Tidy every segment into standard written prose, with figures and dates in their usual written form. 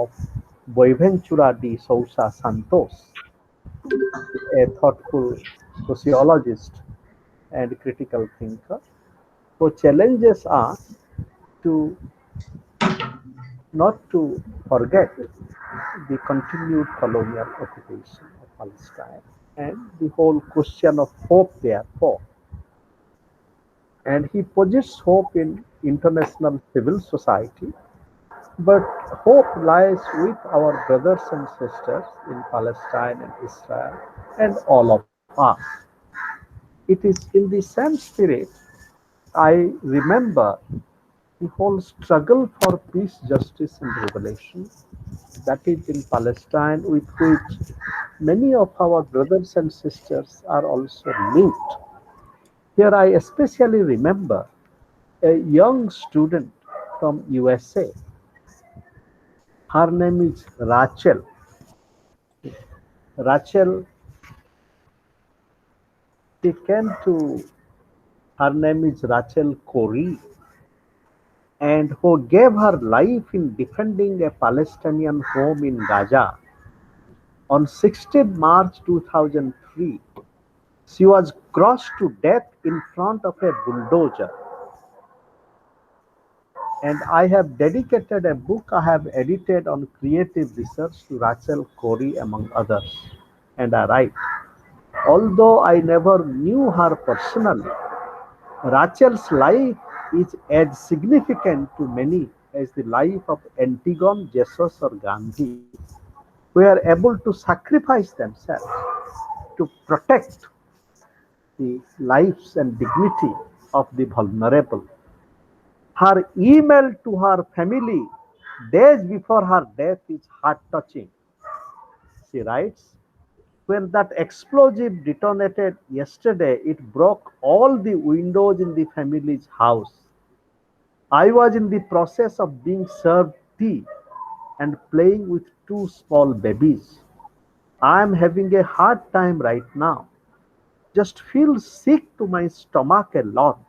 of Boaventura de Sousa Santos, a thoughtful sociologist and critical thinker, who challenges us to not to forget the continued colonial occupation of Palestine and the whole question of hope therefore. And he posits hope in international civil society, but hope lies with our brothers and sisters in Palestine and Israel and all of us. It is in the same spirit I remember the whole struggle for peace, justice, and revelation that is in Palestine, with which many of our brothers and sisters are also linked. Here I especially remember a young student from USA. Her name is Rachel. Rachel, she came to, her name is Rachel Corey, and who gave her life in defending a Palestinian home in Gaza. On 16 March 2003, she was crushed to death in front of a bulldozer. And I have dedicated a book I have edited on creative research to Rachel Corey, among others. And I write, although I never knew her personally, Rachel's life is as significant to many as the life of Antigone, Jesus, or Gandhi, who are able to sacrifice themselves to protect the lives and dignity of the vulnerable. Her email to her family days before her death is heart-touching. She writes, when that explosive detonated yesterday, it broke all the windows in the family's house. I was in the process of being served tea and playing with two small babies. I am having a hard time right now. Just feel sick to my stomach a lot,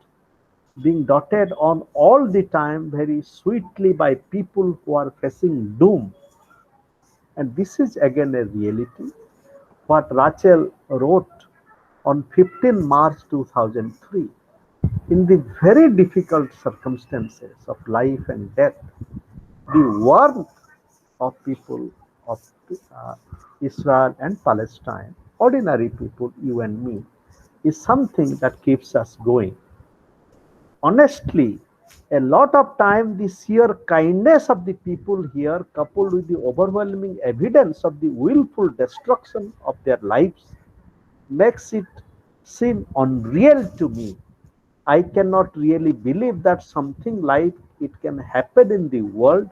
being dotted on all the time very sweetly by people who are facing doom. And this is again a reality. What Rachel wrote on 15 March 2003, in the very difficult circumstances of life and death, the warmth of people of uh, Israel and Palestine, ordinary people, you and me, is something that keeps us going. Honestly, a lot of time the sheer kindness of the people here, coupled with the overwhelming evidence of the willful destruction of their lives, makes it seem unreal to me. I cannot really believe that something like it can happen in the world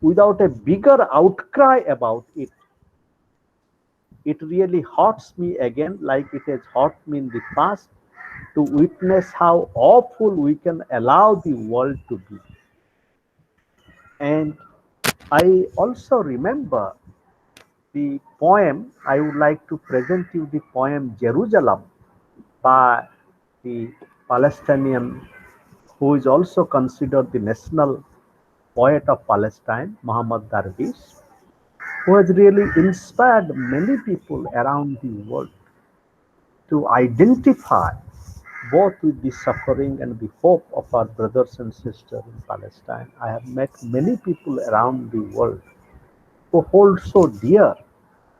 without a bigger outcry about it. It really hurts me again, like it has hurt me in the past, to witness how awful we can allow the world to be. And I also remember the poem, I would like to present you the poem Jerusalem by the Palestinian, who is also considered the national poet of Palestine, Muhammad Darwish, who has really inspired many people around the world to identify both with the suffering and the hope of our brothers and sisters in Palestine. I have met many people around the world who hold so dear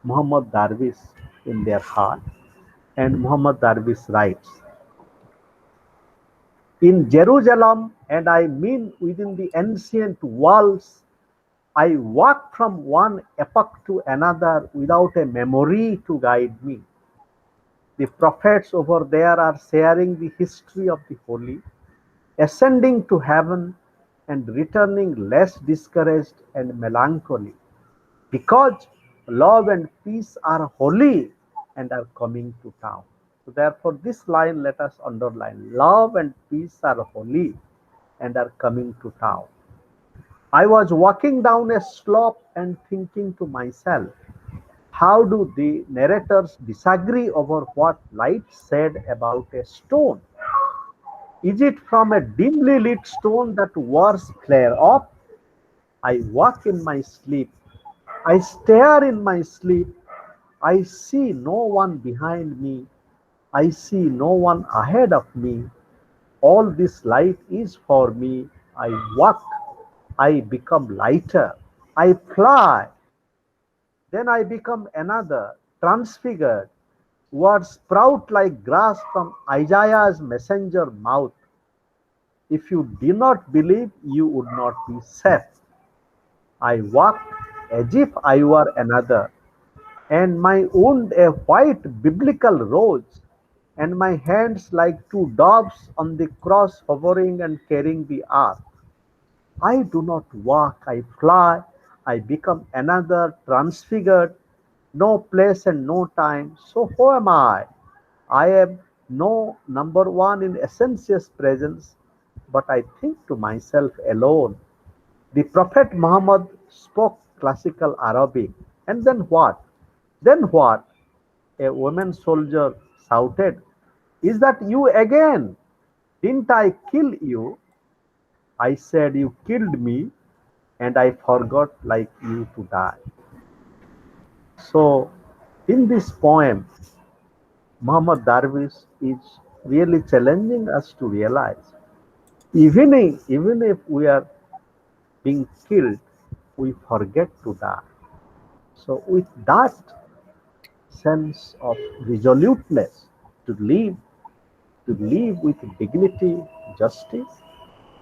Muhammad Darwish in their heart. And Muhammad Darwish writes, in Jerusalem, and I mean within the ancient walls, I walk from one epoch to another without a memory to guide me. The prophets over there are sharing the history of the holy, ascending to heaven and returning less discouraged and melancholy, because love and peace are holy and are coming to town. So therefore this line let us underline, love and peace are holy and are coming to town. I was walking down a slope and thinking to myself, how do the narrators disagree over what light said about a stone? Is it from a dimly lit stone that wars flare up? I walk in my sleep I stare in my sleep. I see no one behind me. I see no one ahead of me. All this light is for me. I walk. I become lighter. I fly. Then I become another, transfigured. Words sprout like grass from Isaiah's messenger mouth. If you did not believe, you would not be safe. I walked as if I were another, and my wound a white biblical rose, and my hands like two doves on the cross hovering and carrying the ark. I do not walk, I fly, I become another, transfigured, no place and no time. So who am I? I am no number one in Essentious presence, but I think to myself alone. The Prophet Muhammad spoke classical Arabic. And then what? Then what? A woman soldier shouted, "Is that you again? Didn't I kill you?" I said, "You killed me, and I forgot like you to die." So, in this poem, Muhammad Darwish is really challenging us to realize even if we are being killed, we forget to die. So, with that sense of resoluteness to live, to live with dignity, justice,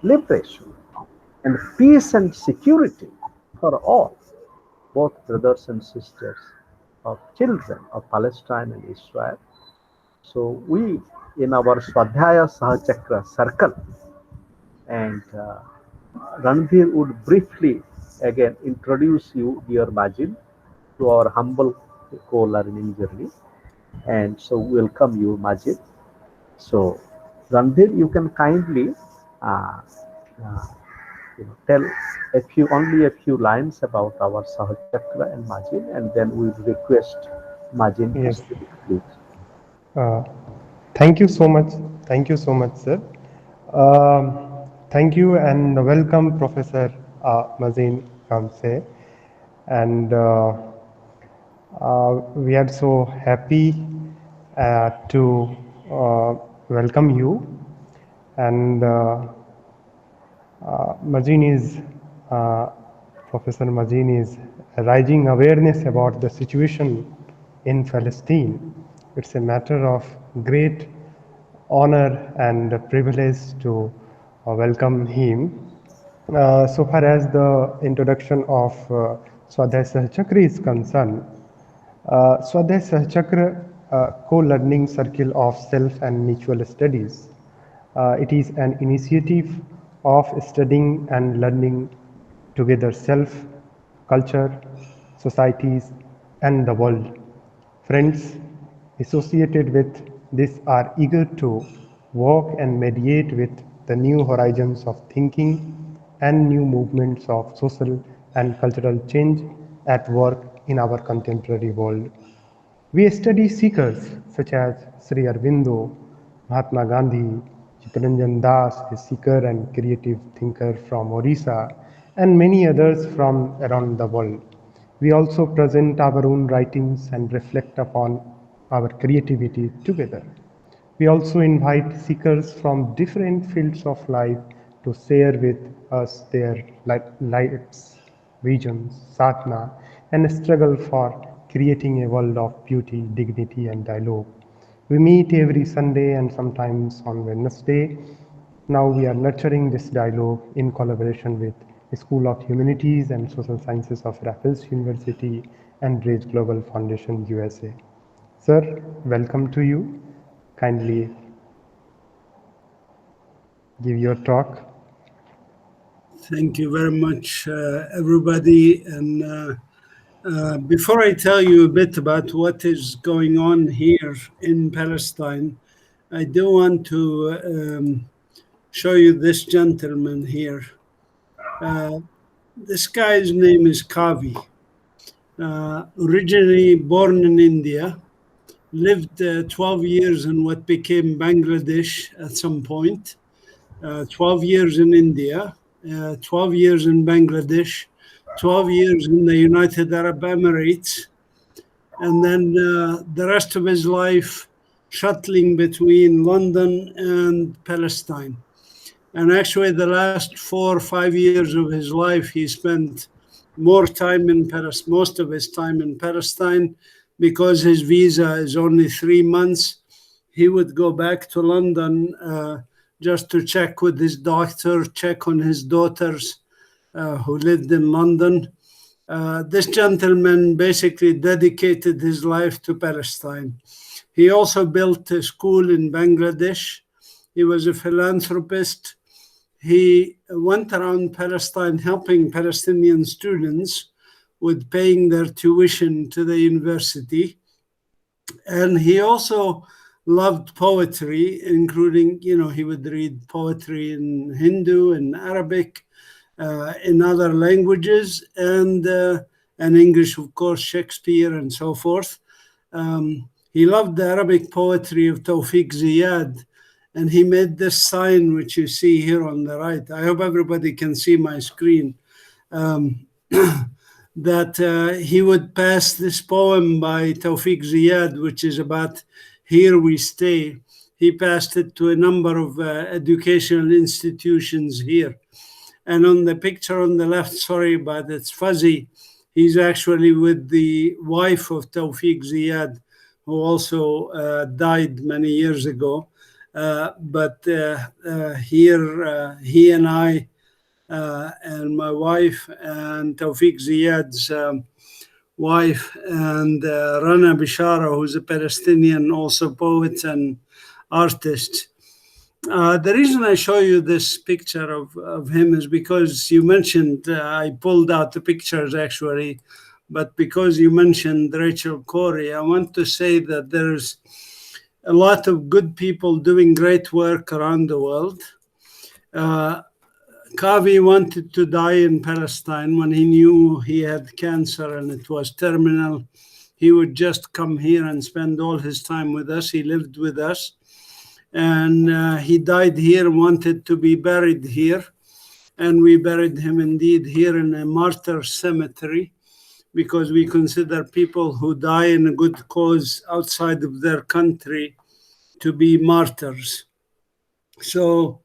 liberation, and peace and security for all, both brothers and sisters of children of Palestine and Israel. So we, in our Swadhyaya Sahachakra circle, and Randhir would briefly again introduce you, dear Mazin, to our humble co-learning journey. And so welcome you, Mazin. So Randhir, you can kindly uh, uh, tell only a few lines about our Sahachakra and Mazin, and then we request Mazin to Yes. speak, please. Uh, Thank you so much. Thank you so much, sir. Thank you and welcome, Professor Mazin Qumsiyeh. And we are so happy to welcome you. And Mazin is uh, Professor Mazin is raising awareness about the situation in Palestine. It's a matter of great honor and privilege to welcome him. So far as the introduction of Swadhyay Sahachakra is concerned, Swadhyay Sahachakra co-learning circle of self and mutual studies. It is an initiative of studying and learning together self, culture, societies, and the world. Friends associated with this are eager to work and mediate with the new horizons of thinking and new movements of social and cultural change at work in our contemporary world. We study seekers such as Sri Aurobindo, Mahatma Gandhi, Chittaranjan Das, a seeker and creative thinker from Orissa, and many others from around the world. We also present our own writings and reflect upon our creativity together. We also invite seekers from different fields of life to share with us their lives, visions, sadhana, and struggle for creating a world of beauty, dignity, and dialogue. We meet every Sunday and sometimes on Wednesday. Now we are nurturing this dialogue in collaboration with the School of Humanities and Social Sciences of Raffles University and Rage Global Foundation, USA. Sir, welcome to you. Kindly give your talk. Thank you very much, everybody. And before I tell you a bit about what is going on here in Palestine, I do want to show you this gentleman here. This guy's name is Kavi. Originally born in India, lived 12 years in what became Bangladesh at some point, 12 years in India, 12 years in Bangladesh, 12 years in the United Arab Emirates, and then the rest of his life shuttling between London and Palestine. And actually, the last 4 or 5 years of his life, he spent more time in Palestine, most of his time in Palestine, because his visa is only 3 months. He would go back to London just to check with his doctor, check on his daughters who lived in London. This gentleman basically dedicated his life to Palestine. He also built a school in Bangladesh. He was a philanthropist. He went around Palestine helping Palestinian students with paying their tuition to the university. And he also loved poetry, including, he would read poetry in Hindu and Arabic, in other languages, and English, of course, Shakespeare and so forth. He loved the Arabic poetry of Tawfiq Ziyad, and he made this sign, which you see here on the right. I hope everybody can see my screen. That he would pass this poem by Tawfiq Ziyad, which is about "Here we stay." He passed it to a number of educational institutions here. And on the picture on the left, sorry, but it's fuzzy, he's actually with the wife of Tawfiq Ziyad, who also died many years ago. But here, he and I, and my wife, and Tawfiq Ziyad's wife, and Rana Bishara, who's a Palestinian, also poet and artist. The reason I show you this picture of him is because you mentioned, I pulled out the pictures actually, but because you mentioned Rachel Corrie, I want to say that there's a lot of good people doing great work around the world. Kavi wanted to die in Palestine when he knew he had cancer and it was terminal. He would just come here and spend all his time with us. He lived with us. And he died here, wanted to be buried here. And we buried him indeed here in a martyr cemetery, because we consider people who die in a good cause outside of their country to be martyrs. So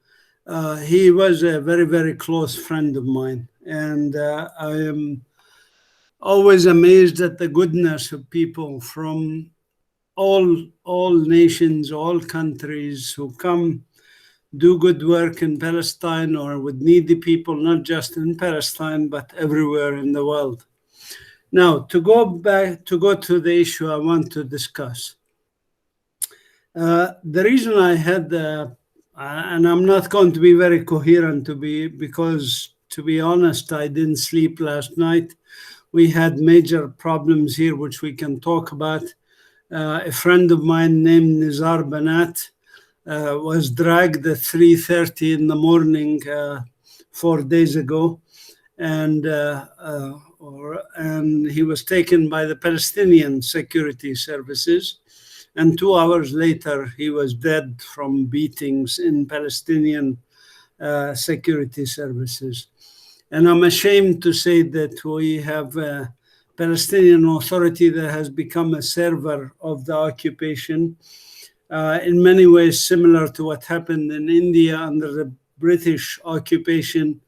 he was a very, very close friend of mine. And I am always amazed at the goodness of people from all nations, all countries who come do good work in Palestine or with needy people, not just in Palestine, but everywhere in the world. Now, to go to the issue I want to discuss. The reason I had, and I'm not going to be very coherent because to be honest, I didn't sleep last night. We had major problems here, which we can talk about. A friend of mine named Nizar Banat was dragged at 3:30 in the morning 4 days ago, and he was taken by the Palestinian security services, and 2 hours later he was dead from beatings in Palestinian security services. And I'm ashamed to say that we have a Palestinian Authority that has become a server of the occupation, in many ways similar to what happened in India under the British occupation,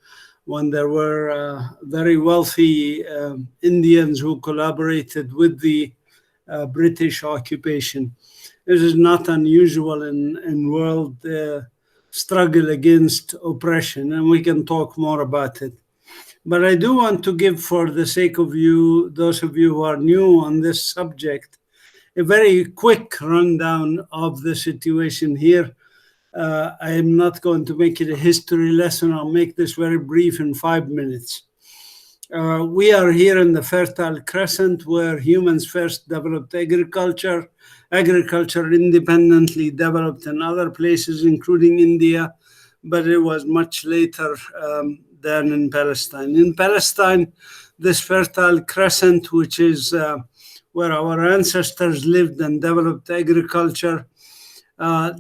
when there were very wealthy Indians who collaborated with the British occupation. This is not unusual in world struggle against oppression, and we can talk more about it. But I do want to give, for the sake of you, those of you who are new on this subject, a very quick rundown of the situation here. I am not going to make it a history lesson. I'll make this very brief in 5 minutes. We are here in the Fertile Crescent, where humans first developed agriculture. Agriculture independently developed in other places, including India, but it was much later than in Palestine. In Palestine, this Fertile Crescent, which is where our ancestors lived and developed agriculture,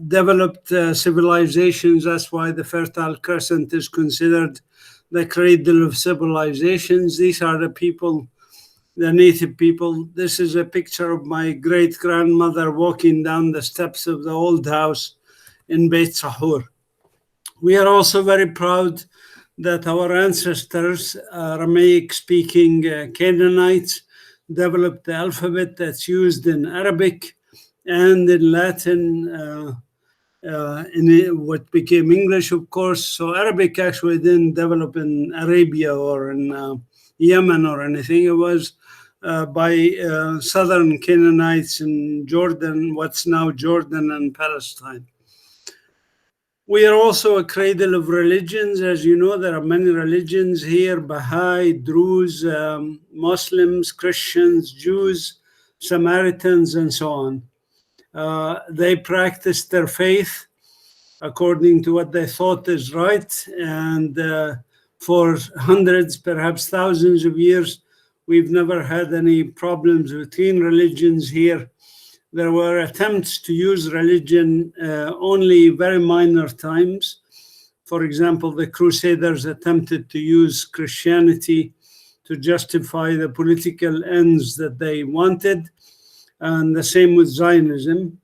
developed civilizations. That's why the Fertile Crescent is considered the cradle of civilizations. These are the people, the native people. This is a picture of my great-grandmother walking down the steps of the old house in Beit Sahur. We are also very proud that our ancestors, Aramaic-speaking Canaanites, developed the alphabet that's used in Arabic and in Latin, in what became English, of course. So Arabic actually didn't develop in Arabia or in Yemen or anything. It was by southern Canaanites in Jordan, what's now Jordan and Palestine. We are also a cradle of religions. As you know, there are many religions here: Baha'i, Druze, Muslims, Christians, Jews, Samaritans, and so on. They practiced their faith according to what they thought is right. And for hundreds, perhaps thousands of years, we've never had any problems between religions here. There were attempts to use religion only very minor times. For example, the Crusaders attempted to use Christianity to justify the political ends that they wanted, and the same with Zionism.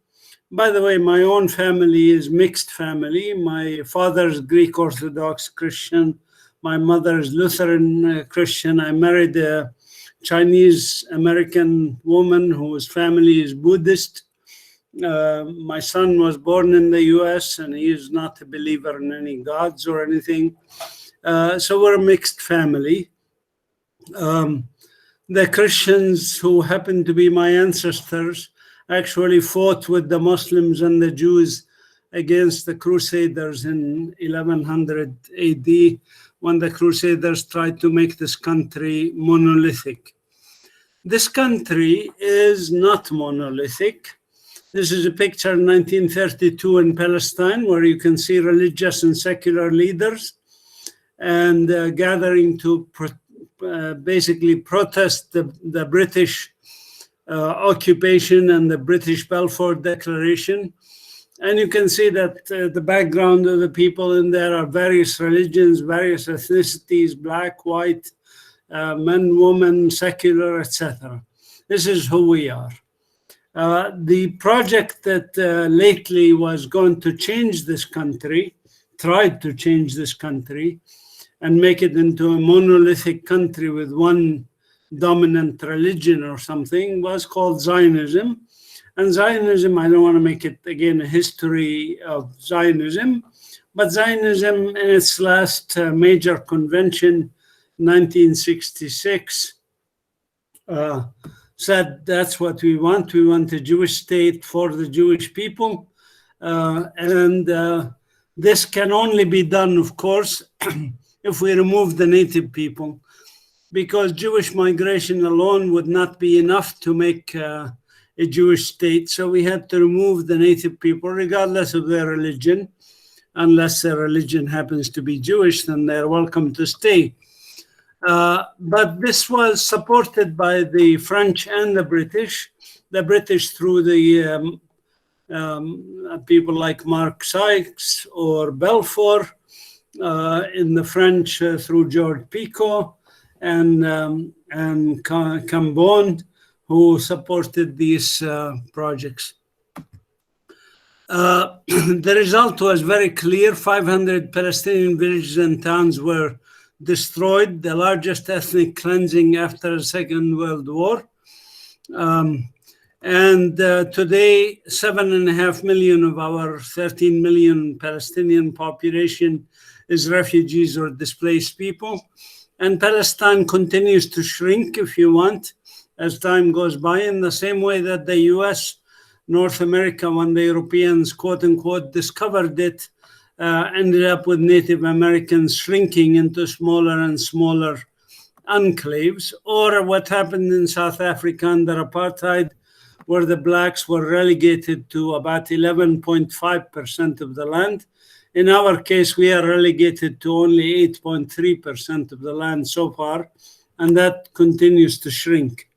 By the way, my own family is mixed family. My father's Greek Orthodox Christian. My mother's Lutheran Christian. I married a Chinese American woman whose family is Buddhist. My son was born in the US and he is not a believer in any gods or anything. So we're a mixed family. The Christians who happen to be my ancestors actually fought with the Muslims and the Jews against the Crusaders in 1100 AD, when the Crusaders tried to make this country monolithic. This country is not monolithic. This is a picture in 1932 in Palestine, where you can see religious and secular leaders and gathering to basically protest the British occupation and the British Balfour Declaration. And you can see that the background of the people in there are various religions, various ethnicities, black, white, men, women, secular, etc. This is who we are. The project that lately was going to change this country, tried to change this country and make it into a monolithic country with one dominant religion or something, was called Zionism. And Zionism, I don't want to make it, again, a history of Zionism, but Zionism in its last major convention, 1966, said that's what we want. We want a Jewish state for the Jewish people. This can only be done, of course, if we remove the native people, because Jewish migration alone would not be enough to make a Jewish state. So we had to remove the native people, regardless of their religion. Unless their religion happens to be Jewish, then they're welcome to stay. But this was supported by the French and the British. The British through the people like Mark Sykes or Balfour, in the French through George Picot and Cambon, who supported these projects. The result was very clear. 500 Palestinian villages and towns were destroyed, the largest ethnic cleansing after the Second World War. Today, 7.5 million of our 13 million Palestinian population is refugees or displaced people. And Palestine continues to shrink, if you want, as time goes by, in the same way that the US, North America, when the Europeans, quote unquote, discovered it, ended up with Native Americans shrinking into smaller and smaller enclaves, or what happened in South Africa under apartheid, where the blacks were relegated to about 11.5% of the land. In our case, we are relegated to only 8.3% of the land so far, and that continues to shrink.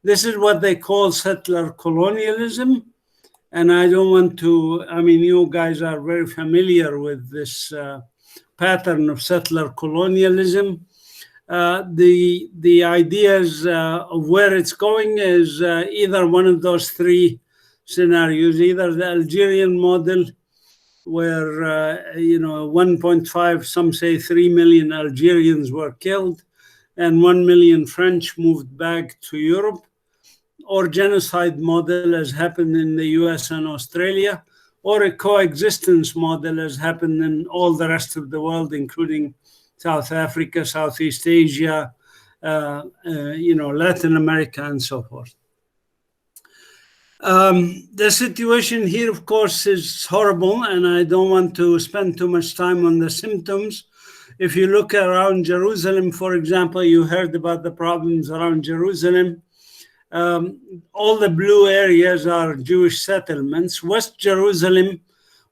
This is what they call settler colonialism. And I don't want to, I mean, you guys are very familiar with this pattern of settler colonialism. The ideas of where it's going is either one of those three scenarios, either the Algerian model, where 1.5, some say 3 million Algerians were killed, and 1 million French moved back to Europe, or genocide model as happened in the US and Australia, or a coexistence model as happened in all the rest of the world, including South Africa, Southeast Asia, Latin America, and so forth. The situation here, of course, is horrible, and I don't want to spend too much time on the symptoms. If you look around Jerusalem, for example, you heard about the problems around Jerusalem. All the blue areas are Jewish settlements. West Jerusalem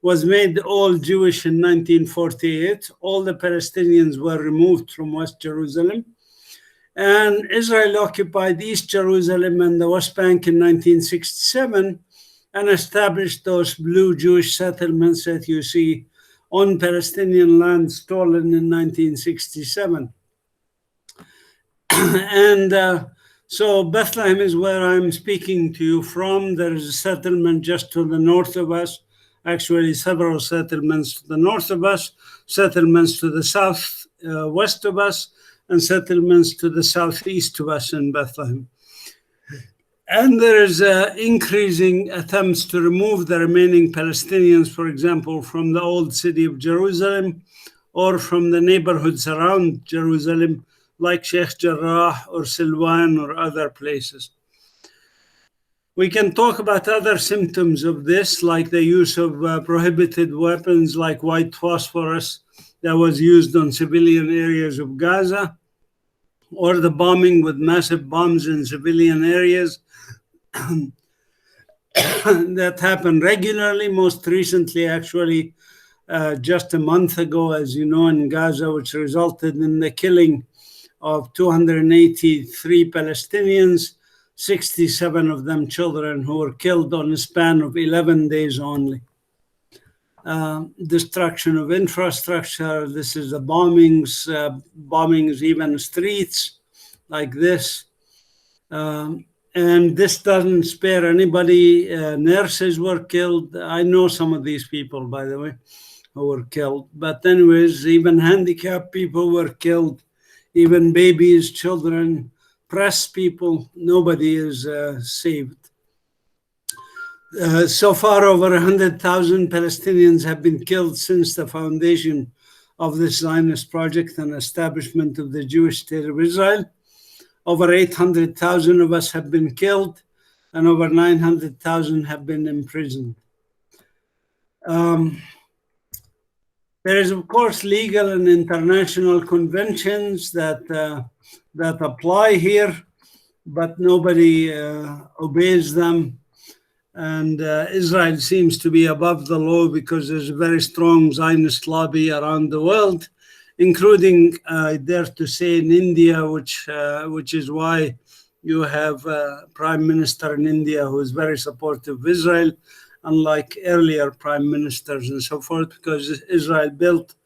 was made all Jewish in 1948. All the Palestinians were removed from West Jerusalem. And Israel occupied East Jerusalem and the West Bank in 1967 and established those blue Jewish settlements that you see on Palestinian land stolen in 1967. And so Bethlehem is where I'm speaking to you from. There is a settlement just to the north of us, actually several settlements to the north of us, settlements to the south west of us, and settlements to the southeast of us in Bethlehem. And there is increasing attempts to remove the remaining Palestinians, for example, from the old city of Jerusalem or from the neighborhoods around Jerusalem, like Sheikh Jarrah or Silwan or other places. We can talk about other symptoms of this, like the use of prohibited weapons like white phosphorus that was used on civilian areas of Gaza, or the bombing with massive bombs in civilian areas that happen regularly. Most recently, actually, just a month ago, as you know, in Gaza, which resulted in the killing of 283 Palestinians, 67 of them children, who were killed on a span of 11 days only. Destruction of infrastructure. This is the bombings, even streets like this. And this doesn't spare anybody. Nurses were killed. I know some of these people, by the way, who were killed. But anyways, even handicapped people were killed. Even babies, children, press people, nobody is saved. So far, over 100,000 Palestinians have been killed since the foundation of the Zionist project and establishment of the Jewish state of Israel. Over 800,000 of us have been killed, and over 900,000 have been imprisoned. There is, of course, legal and international conventions that apply here, but nobody obeys them. And Israel seems to be above the law because there's a very strong Zionist lobby around the world, including, I dare to say, in India, which is why you have a prime minister in India who is very supportive of Israel, unlike earlier prime ministers and so forth, because Israel built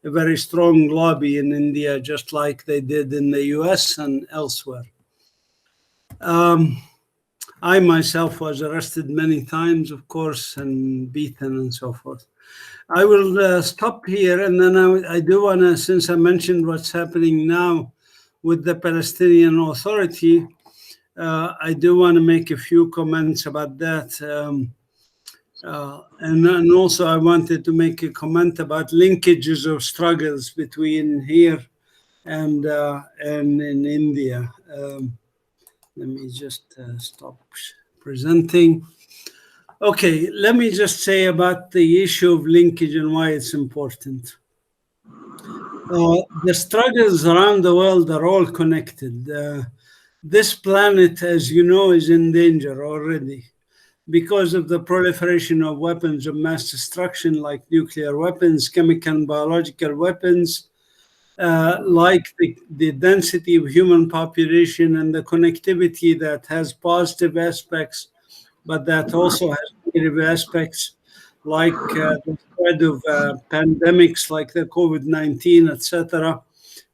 a very strong lobby in India, just like they did in the US and elsewhere. I myself was arrested many times, of course, and beaten and so forth. I will stop here, and then I do want to, since I mentioned what's happening now with the Palestinian Authority, I do want to make a few comments about that. And also I wanted to make a comment about linkages of struggles between here and in India. Let me just stop presenting. Okay, let me just say about the issue of linkage and why it's important. The struggles around the world are all connected. This planet, as you know, is in danger already because of the proliferation of weapons of mass destruction like nuclear weapons, chemical and biological weapons, like the density of human population and the connectivity that has positive aspects, but that also has negative aspects. like the spread of pandemics like the COVID-19, etc.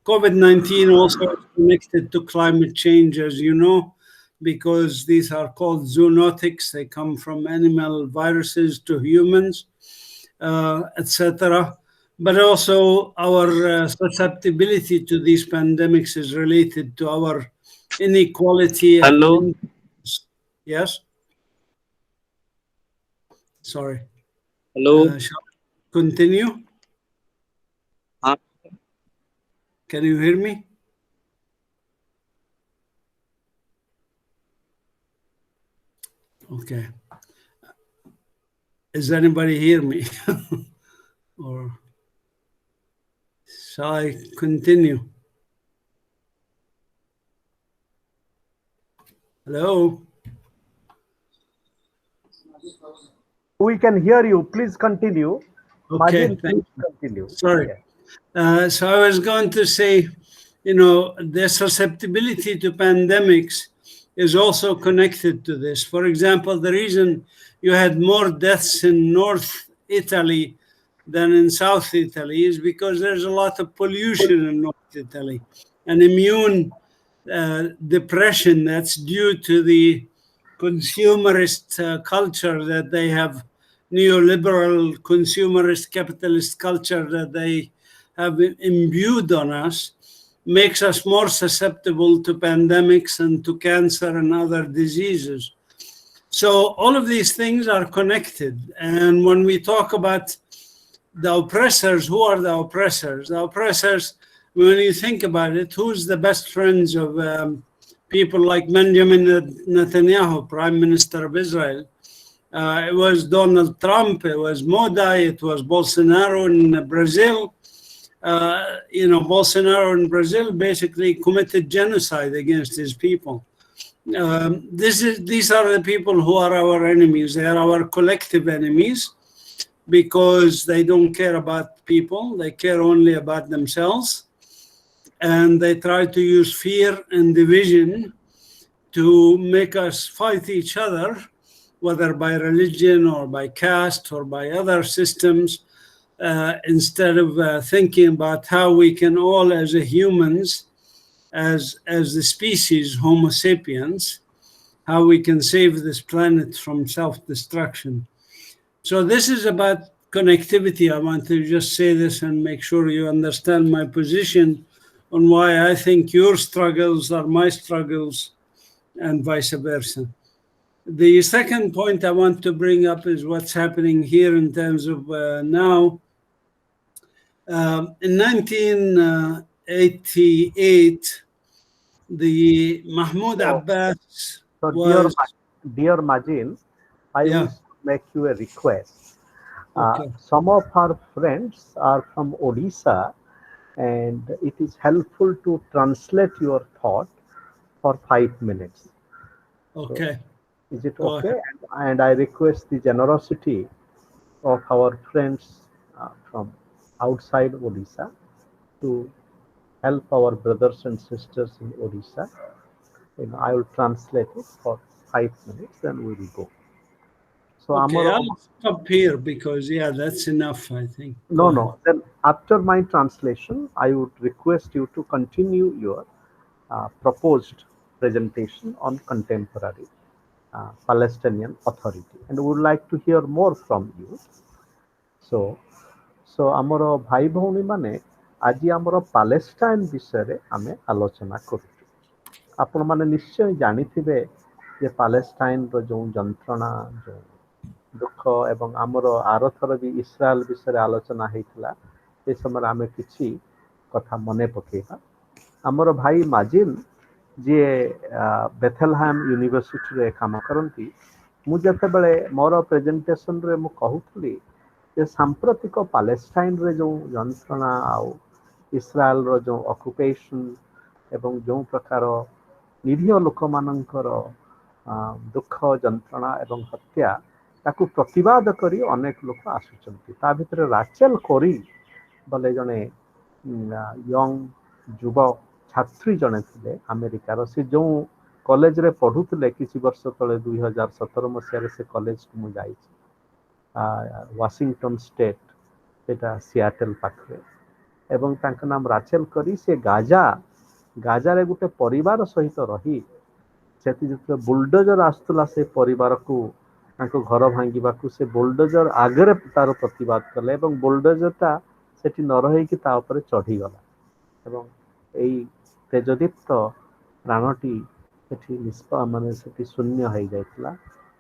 COVID-19 also is connected to climate change, as you know, because these are called zoonotics. They come from animal viruses to humans, etc. But also our susceptibility to these pandemics is related to our inequality and Hello. yes. Sorry. Hello. Shall I continue? Uh, Can you hear me? Okay. Does anybody hear me? Or shall I continue? Hello? We can hear you. Please continue. Okay, Mazin, thank please continue. Sorry. Yeah. So I was going to say, you know, the susceptibility to pandemics is also connected to this. For example, the reason you had more deaths in North Italy than in South Italy is because there's a lot of pollution in North Italy, an immune depression that's due to the consumerist culture that they have, neoliberal consumerist capitalist culture that they have imbued on us, makes us more susceptible to pandemics and to cancer and other diseases. So all of these things are connected. And when we talk about the oppressors, who are the oppressors? The oppressors, when you think about it, who's the best friends of people like Benjamin Netanyahu, Prime Minister of Israel? It was Donald Trump, it was Modi, it was Bolsonaro in Brazil. You know, Bolsonaro in Brazil basically committed genocide against his people. These are the people who are our enemies. They are our collective enemies because they don't care about people. They care only about themselves. And they try to use fear and division to make us fight each other, whether by religion or by caste or by other systems, instead of thinking about how we can all, as humans, as the species Homo sapiens, how we can save this planet from self-destruction. So this is about connectivity. I want to just say this and make sure you understand my position on why I think your struggles are my struggles and vice versa. The second point I want to bring up is what's happening here in terms of now. In 1988, the Mahmoud Abbas So, was, dear Majin, I yeah, wish to make you a request. okay, Some of our friends are from Odisha, and it is helpful to translate your thought for 5 minutes. okay, Is it go ahead. okay? And I request the generosity of our friends from outside Odisha to help our brothers and sisters in Odisha. You know, I will translate it for 5 minutes, then we will go. So, Okay, Amaro, I'll stop here because, yeah, that's enough, I think. Go no, ahead. no. Then after my translation, I would request you to continue your proposed presentation on contemporary Palestinian Authority, and would like to hear more from you. So, ଆମର ଭାଇ ଭଉଣୀ ମାନେ ଆଜି ଆମର Palestine ବିଷୟରେ ଆମେ ଆଲୋଚନା କରୁଛୁ। ଆପଣମାନେ ନିଶ୍ଚୟ ଜାଣିଥିବେ ଯେ ପାଲେଷ୍ଟାଇନର ଯେଉଁ ଯନ୍ତ୍ରଣା, ଯେଉଁ ଦୁଃଖ, ଏବଂ ଆମର ଆରଥର ବି ଇସ୍ରାଏଲ ବିଷୟରେ ଆଲୋଚନା ହେଇଥିଲା, ଏ ସମୟରେ ଆମେ କିଛି କଥା ମନେ ପକେଇବା। ଆମର ଭାଇ ମାଜିନ୍, ଯିଏ ବେଥେଲହାମ୍ ୟୁନିଭର୍ସିଟିରେ କାମ କରନ୍ତି, ମୁଁ ଯେତେବେଳେ ମୋର ପ୍ରେଜେଣ୍ଟେସନରେ ମୁଁ କହୁଥିଲି ଯେ ସାମ୍ପ୍ରତିକ ପାଲେଷ୍ଟାଇନରେ ଯେଉଁ ଯନ୍ତ୍ରଣା ଆଉ ଇସ୍ରାଏଲର ଯେଉଁ ଅକୁପେସନ୍ ଏବଂ ଯେଉଁ ପ୍ରକାର ନିରୀହ ଲୋକମାନଙ୍କର ଦୁଃଖ, ଯନ୍ତ୍ରଣା ଏବଂ ହତ୍ୟା, ତାକୁ ପ୍ରତିବାଦ କରି ଅନେକ ଲୋକ ଆସୁଛନ୍ତି। ତା ଭିତରେ ରାଚେଲ୍ କୋରି ବୋଲେ ଜଣେ ୟଙ୍ଗ ଯୁବ ଛାତ୍ରୀ ଜଣେ ଥିଲେ ଆମେରିକାର। ସେ ଯେଉଁ କଲେଜରେ ପଢ଼ୁଥିଲେ କିଛି ବର୍ଷ ତଳେ, 2017 ମସିହାରେ ସେ କଲେଜକୁ ମୁଁ ଯାଇଛି। ୱାସିଂଟନ୍ ଷ୍ଟେଟ୍, ସେଇଟା ସିଆଟେଲ୍ ପାଖରେ। ଏବଂ ତାଙ୍କ ନାମ ରାଚେଲ କରି ସେ ଗାଜାରେ ଗୋଟେ ପରିବାର ସହିତ ରହି ସେଠି ଯେତେବେଳେ ବୁଲଡୋଜର ଆସୁଥିଲା ସେ ପରିବାରକୁ ତାଙ୍କ ଘର ଭାଙ୍ଗିବାକୁ ସେ ବୁଲଡୋଜର ଆଗରେ ତାର ପ୍ରତିବାଦ କଲେ ଏବଂ ବୁଲଡୋଜରଟା ସେଠି ନ ରହିକି ତା ଉପରେ ଚଢ଼ିଗଲା ଏବଂ ଏଇ ତେଜଦୀପ୍ତ ପ୍ରାଣଟି ସେଠି ମାନେ ସେଠି ଶୂନ୍ୟ ହେଇଯାଇଥିଲା,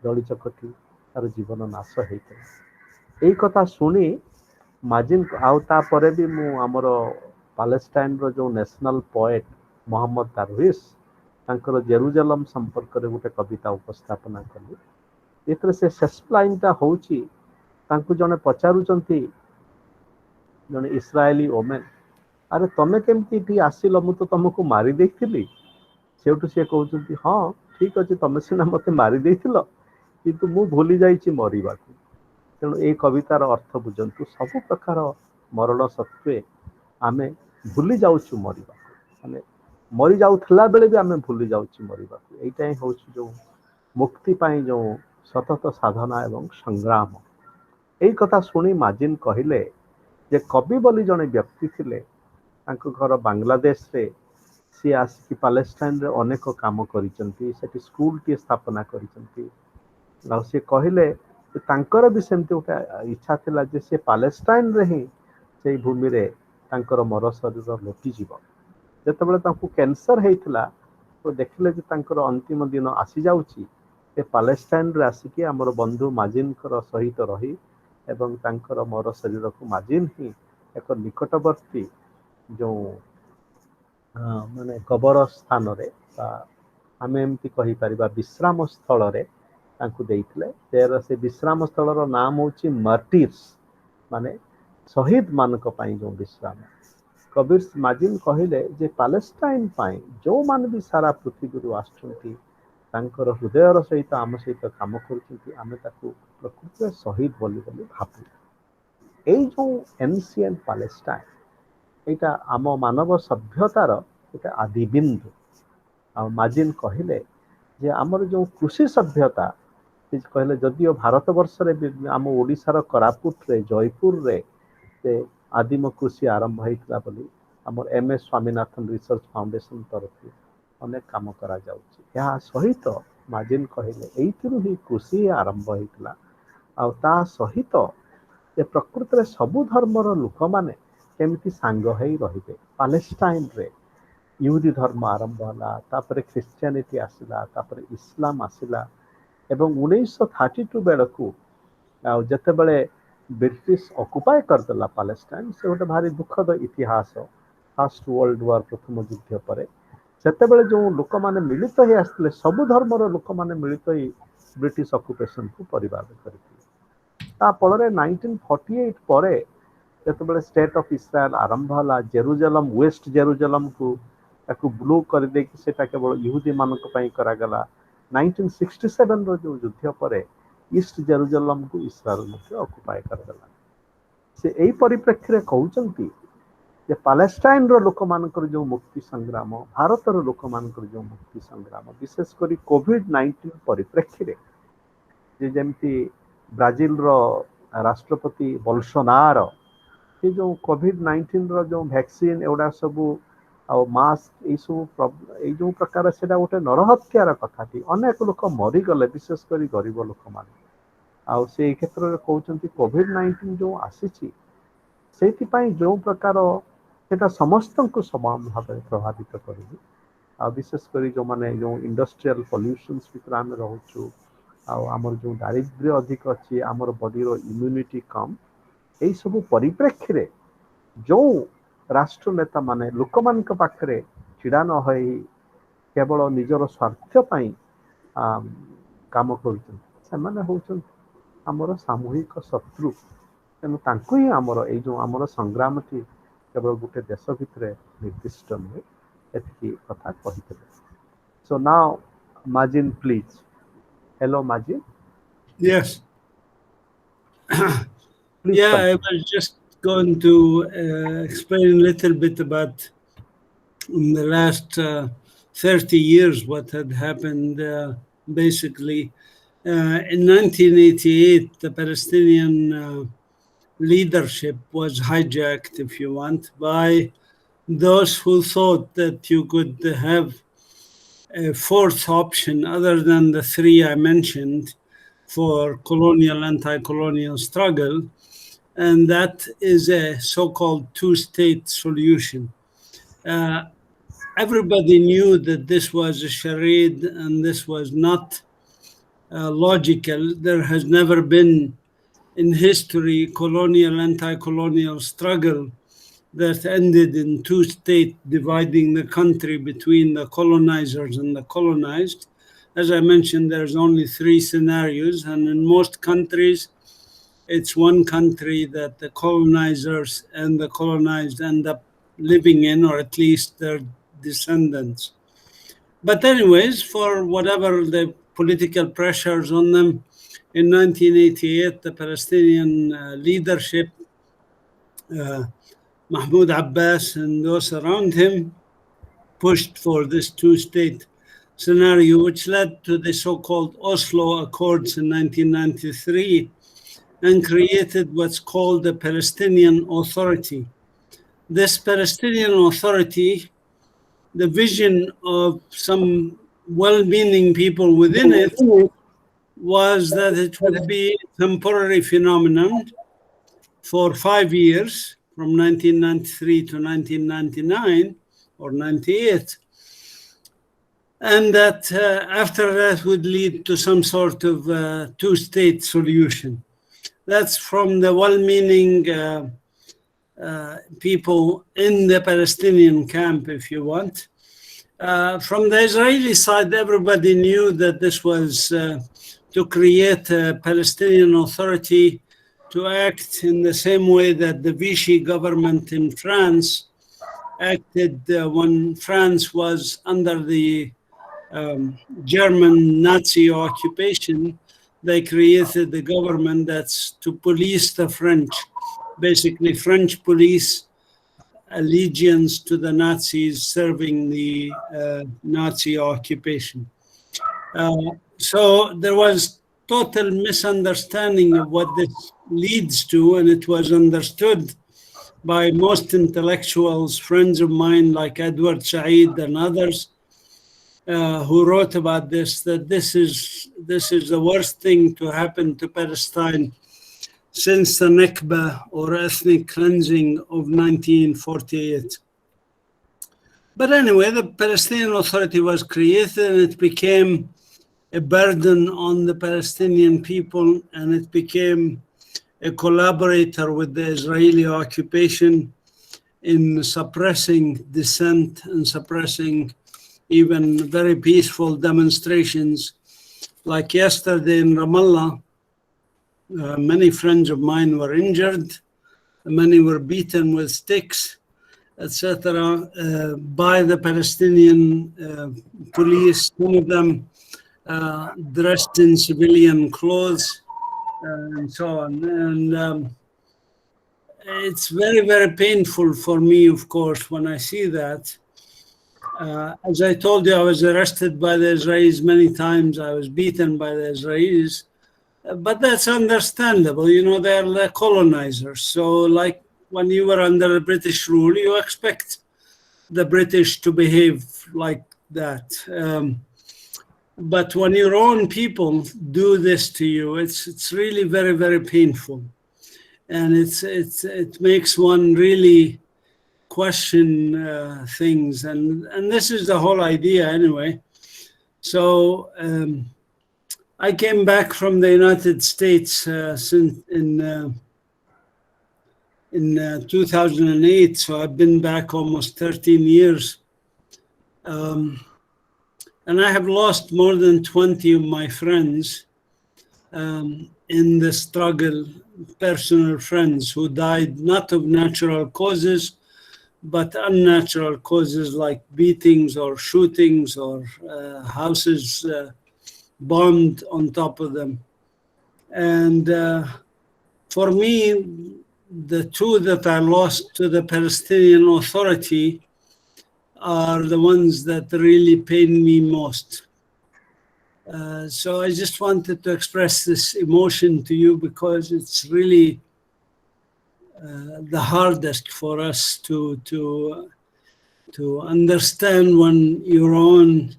ଦଳି ଚକଟି ତାର ଜୀବନ ନାଶ ହେଇଥିଲା। ଏଇ କଥା ଶୁଣି ମାଜିନ୍, ଆଉ ତାପରେ ବି ମୁଁ ଆମର ପାଲେଷ୍ଟାଇନର ଯେଉଁ ନ୍ୟାସନାଲ ପଏଟ୍ ମହମ୍ମଦ ଦାରୱିଶ ତାଙ୍କର ଜେରୁଜାଲମ ସମ୍ପର୍କରେ ଗୋଟେ କବିତା ଉପସ୍ଥାପନା କଲି। ଏଥିରେ ସେ ଶେଷ ଲାଇନଟା ହେଉଛି, ତାଙ୍କୁ ଜଣେ ପଚାରୁଛନ୍ତି, ଜଣେ ଇସ୍ରାଏଲି ଓମେନ୍, ଆରେ ତମେ କେମିତି ଏଠି ଆସିଲ, ମୁଁ ତ ତମକୁ ମାରି ଦେଇଥିଲି। ସେଇଠୁ ସେ କହୁଛନ୍ତି, ହଁ ଠିକ ଅଛି, ତମେ ସିନା ମତେ ମାରି ଦେଇଥିଲ କିନ୍ତୁ ମୁଁ ଭୁଲି ଯାଇଛି ମରିବାକୁ। ତେଣୁ ଏଇ କବିତାର ଅର୍ଥ ବୁଝନ୍ତୁ, ସବୁ ପ୍ରକାର ମରଣ ସତ୍ତ୍ୱେ ଆମେ ଭୁଲି ଯାଉଛୁ ମରିବାକୁ, ମାନେ ମରି ଯାଉଥିଲା ବେଳେ ବି ଆମେ ଭୁଲି ଯାଉଛୁ ମରିବାକୁ। ଏଇଟା ହିଁ ହେଉଛି ଯେଉଁ ମୁକ୍ତି ପାଇଁ ଯେଉଁ ସତତ ସାଧନା ଏବଂ ସଂଗ୍ରାମ। ଏଇ କଥା ଶୁଣି ମାଜିନ୍ କହିଲେ ଯେ କବି ବୋଲି ଜଣେ ବ୍ୟକ୍ତି ଥିଲେ, ତାଙ୍କ ଘର ବାଂଲାଦେଶରେ, ସିଏ ଆସିକି ପାଲେଷ୍ଟାଇନରେ ଅନେକ କାମ କରିଛନ୍ତି, ସେଠି ସ୍କୁଲଟିଏ ସ୍ଥାପନା କରିଛନ୍ତି। ଆଉ ସିଏ କହିଲେ ଯେ ତାଙ୍କର ବି ସେମିତି ଗୋଟେ ଇଚ୍ଛା ଥିଲା ଯେ ସେ ପାଲେଷ୍ଟାଇନରେ ହିଁ ସେଇ ଭୂମିରେ ତାଙ୍କର ମର ଶରୀର ଲୋଟିଯିବ। ଯେତେବେଳେ ତାଙ୍କୁ କ୍ୟାନ୍ସର ହେଇଥିଲା ତ ଦେଖିଲେ ଯେ ତାଙ୍କର ଅନ୍ତିମ ଦିନ ଆସିଯାଉଛି, ସେ ପାଲେଷ୍ଟାଇନରେ ଆସିକି ଆମର ବନ୍ଧୁ ମାଜିନଙ୍କର ସହିତ ରହି ଏବଂ ତାଙ୍କର ମର ଶରୀରକୁ ମାଜିନ୍ ହିଁ ଏକ ନିକଟବର୍ତ୍ତୀ ଯେଉଁ ମାନେ କବର ସ୍ଥାନରେ ବା ଆମେ ଏମିତି କହିପାରିବା ବିଶ୍ରାମ ସ୍ଥଳରେ ତାଙ୍କୁ ଦେଇଥିଲେ। ସେ ବିଶ୍ରାମ ସ୍ଥଳର ନାମ ହେଉଛି ମାର୍ଟିର୍ସ, ମାନେ ଶହୀଦ ମାନଙ୍କ ପାଇଁ ଯେଉଁ ବିଶ୍ରାମ। କବିର ମାଜିନ୍ କହିଲେ ଯେ ପାଲେଷ୍ଟାଇନ ପାଇଁ ଯେଉଁମାନେ ବି ସାରା ପୃଥିବୀରୁ ଆସୁଛନ୍ତି, ତାଙ୍କର ହୃଦୟର ସହିତ ଆମ ସହିତ କାମ କରୁଛନ୍ତି, ଆମେ ତାକୁ ପ୍ରକୃତରେ ଶହୀଦ ବୋଲି ଭାବୁ। ଏଇ ଯେଉଁ ଏନସିଏଣ୍ଟ ପାଲେଷ୍ଟାଇନ, ଏଇଟା ଆମ ମାନବ ସଭ୍ୟତାର ଗୋଟେ ଆଦିବିନ୍ଦୁ। ଆଉ ମାଜିନ୍ କହିଲେ ଯେ ଆମର ଯେଉଁ କୃଷି ସଭ୍ୟତା, ସେ କହିଲେ ଯଦିଓ ଭାରତ ବର୍ଷରେ ଆମ ଓଡ଼ିଶାର କୋରାପୁଟରେ, ଜୟପୁରରେ ସେ ଆଦିମ କୃଷି ଆରମ୍ଭ ହେଇଥିଲା ବୋଲି ଆମର MS ସ୍ୱାମୀନାଥନ ରିସର୍ଚ୍ଚ ଫାଉଣ୍ଡେସନ ତରଫରୁ ଅନେକ କାମ କରାଯାଉଛି। ଏହା ସହିତ ମାଜିନ୍ କହିଲେ ଏଇଥିରୁ ହିଁ କୃଷି ଆରମ୍ଭ ହେଇଥିଲା। ଆଉ ତା ସହିତ ଯେ ପ୍ରକୃତରେ ସବୁ ଧର୍ମର ଲୋକମାନେ କେମିତି ସାଙ୍ଗ ହେଇ ରହିବେ। ପାଲେଷ୍ଟାଇନରେ ୟୁହୁଦୀ ଧର୍ମ ଆରମ୍ଭ ହେଲା, ତାପରେ ଖ୍ରୀଷ୍ଟିଆନିଟି ଆସିଲା, ତାପରେ ଇସଲାମ ଆସିଲା ଏବଂ 1932 ବେଳକୁ ଆଉ ଯେତେବେଳେ ବ୍ରିଟିଶ ଅକୁପାଏ କରିଦେଲା ପାଲେଷ୍ଟାଇନ, ସେ ଗୋଟେ ଭାରି ଦୁଃଖଦ ଇତିହାସ। ଫାର୍ଷ୍ଟ ୱାର୍ଲଡ ୱାର, ପ୍ରଥମ ଯୁଦ୍ଧ ପରେ ସେତେବେଳେ ଯେଉଁ ଲୋକମାନେ ମିଳିତ ହେଇ ଆସିଥିଲେ, ସବୁ ଧର୍ମର ଲୋକମାନେ ମିଳିତ ହେଇ ବ୍ରିଟିଶ ଅକୁପେସନକୁ ପରିବାଦ କରିଥିଲେ। ତା ଫଳରେ 1948 ପରେ ଯେତେବେଳେ ଷ୍ଟେଟ୍ ଅଫ୍ ଇସ୍ରାଏଲ ଆରମ୍ଭ ହେଲା, ଜେରୁଜାଲମ, ୱେଷ୍ଟ ଜେରୁଜାଲମକୁ ତାକୁ ବ୍ଲୁ କରିଦେଇକି ସେଟା କେବଳ ୟୁହୁଦୀ ମାନଙ୍କ ପାଇଁ କରାଗଲା। 1967ର ଯେଉଁ ଯୁଦ୍ଧ ପରେ ଇଷ୍ଟ ଜେରୁଜାଲମକୁ ଇସ୍ରାଏଲ ମଧ୍ୟ ଅକୁପାଏ କରିଦେଲା। ସେ ଏଇ ପରିପ୍ରେକ୍ଷୀରେ କହୁଛନ୍ତି ଯେ ପାଲେଷ୍ଟାଇନର ଲୋକମାନଙ୍କର ଯେଉଁ ମୁକ୍ତି ସଂଗ୍ରାମ, ଭାରତର ଲୋକମାନଙ୍କର ଯେଉଁ ମୁକ୍ତି ସଂଗ୍ରାମ, ବିଶେଷ କରି କୋଭିଡ-19 ପରିପ୍ରେକ୍ଷୀରେ, ଯେ ଯେମିତି ବ୍ରାଜିଲର ରାଷ୍ଟ୍ରପତି ବୋଲସୋନାରୋ ସେ ଯେଉଁ କୋଭିଡ-19ର ଯେଉଁ ଭ୍ୟାକ୍ସିନ୍ ଏଗୁଡ଼ା ସବୁ ଆଉ ମାସ୍କ ଏଇ ଯେଉଁ ପ୍ରକାର, ସେଇଟା ଗୋଟେ ନରହତ୍ୟାର କଥାଟି। ଅନେକ ଲୋକ ମରିଗଲେ, ବିଶେଷ କରି ଗରିବ ଲୋକମାନେ। ଆଉ ସେ ଏଇ କ୍ଷେତ୍ରରେ କହୁଛନ୍ତି କୋଭିଡ-19 ଯେଉଁ ଆସିଛି, ସେଇଥିପାଇଁ ଯେଉଁ ପ୍ରକାର ସେଟା ସମସ୍ତଙ୍କୁ ସମାନ ଭାବରେ ପ୍ରଭାବିତ କରିବ। ଆଉ ବିଶେଷ କରି ଯେଉଁମାନେ ଯେଉଁ ଇଣ୍ଡଷ୍ଟ୍ରିଆଲ ପଲ୍ୟୁସନ୍ସ ଭିତରେ ଆମେ ରହୁଛୁ, ଆଉ ଆମର ଯେଉଁ ଦାରିଦ୍ର୍ୟ ଅଧିକ ଅଛି, ଆମର ବଡିର ଇମ୍ୟୁନିଟି କମ୍, ଏଇସବୁ ପରିପ୍ରେକ୍ଷୀରେ ଯେଉଁ ରାଷ୍ଟ୍ର ନେତା ମାନେ ଲୋକମାନଙ୍କ ପାଖରେ ଛିଡ଼ା ନ ହୋଇ କେବଳ ନିଜର ସ୍ୱାର୍ଥ ପାଇଁ କାମ କରୁଛନ୍ତି, ସେମାନେ ହେଉଛନ୍ତି ଆମର ସାମୂହିକ ଶତ୍ରୁ। ତେଣୁ ତାଙ୍କୁ ହିଁ ଆମର ଏଇ ଯେଉଁ ଆମର ସଂଗ୍ରାମଟି କେବଳ ଗୋଟେ ଦେଶ ଭିତରେ ନିର୍ଦ୍ଦିଷ୍ଟ ନୁହେଁ, ଏତିକି କଥା କହିଥିଲେ। So now, Mazin, please. Hello, Mazin. Yes. Please Yeah, I continue. was just going to explain a little bit about in the last 30 years what had happened basically In 1988, the Palestinian leadership was hijacked, if you want, by those who thought that you could have a fourth option other than the three I mentioned for colonial, anti-colonial struggle, and that is a so-called two-state solution. Everybody knew that this was a charade and this was not logical. There has never been in history colonial, anti-colonial struggle that ended in two states dividing the country between the colonizers and the colonized. As I mentioned, there's only three scenarios, and in most countries, it's one country that the colonizers and the colonized end up living in, or at least their descendants. But anyways, for whatever the political pressures on them, in 1988, the Palestinian leadership, Mahmoud Abbas and those around him, pushed for this two-state scenario, which led to the so-called Oslo Accords in 1993 and created what's called the Palestinian Authority. This Palestinian Authority, the vision of some well-meaning people within it was that it would be a temporary phenomenon for 5 years, from 1993 to 1999 or 98, and that after that would lead to some sort of two-state solution. That's from the well-meaning people in the Palestinian camp, if you want. From the Israeli side, everybody knew that this was to create a Palestinian Authority to act in the same way that the Vichy government in France acted when France was under the German Nazi occupation. They created the government that's to police the French. Basically, French police allegiance to the Nazis serving the Nazi occupation. So there was total misunderstanding of what this leads to, and it was understood by most intellectuals, friends of mine like Edward Said and others, who wrote about this, that this is the worst thing to happen to Palestine since the Nakba, or ethnic cleansing, of 1948. But anyway, the Palestinian Authority was created, and it became a burden on the Palestinian people, and it became a collaborator with the Israeli occupation in suppressing dissent and suppressing even very peaceful demonstrations. Like yesterday in Ramallah, many friends of mine were injured, many were beaten with sticks, etc., by the Palestinian police, some of them dressed in civilian clothes, and so on. And it's very, very painful for me, of course, when I see that. As I told you, I was arrested by the Israelis many times. I was beaten by the Israelis. But that's understandable. You know, they're the colonizers. So like when you were under British rule, you expect the British to behave like that. But when your own people do this to you, it's really very, very painful. And it makes one really question things. And this is the whole idea anyway. So I came back from the United States in 2008, so I've been back almost 13 years. And I have lost more than 20 of my friends in the struggle, personal friends who died not of natural causes, but unnatural causes like beatings or shootings or houses bombed on top of them. And for me, the two that I lost to the Palestinian Authority are the ones that really pain me most. So I just wanted to express this emotion to you because it's really the hardest for us to understand when your own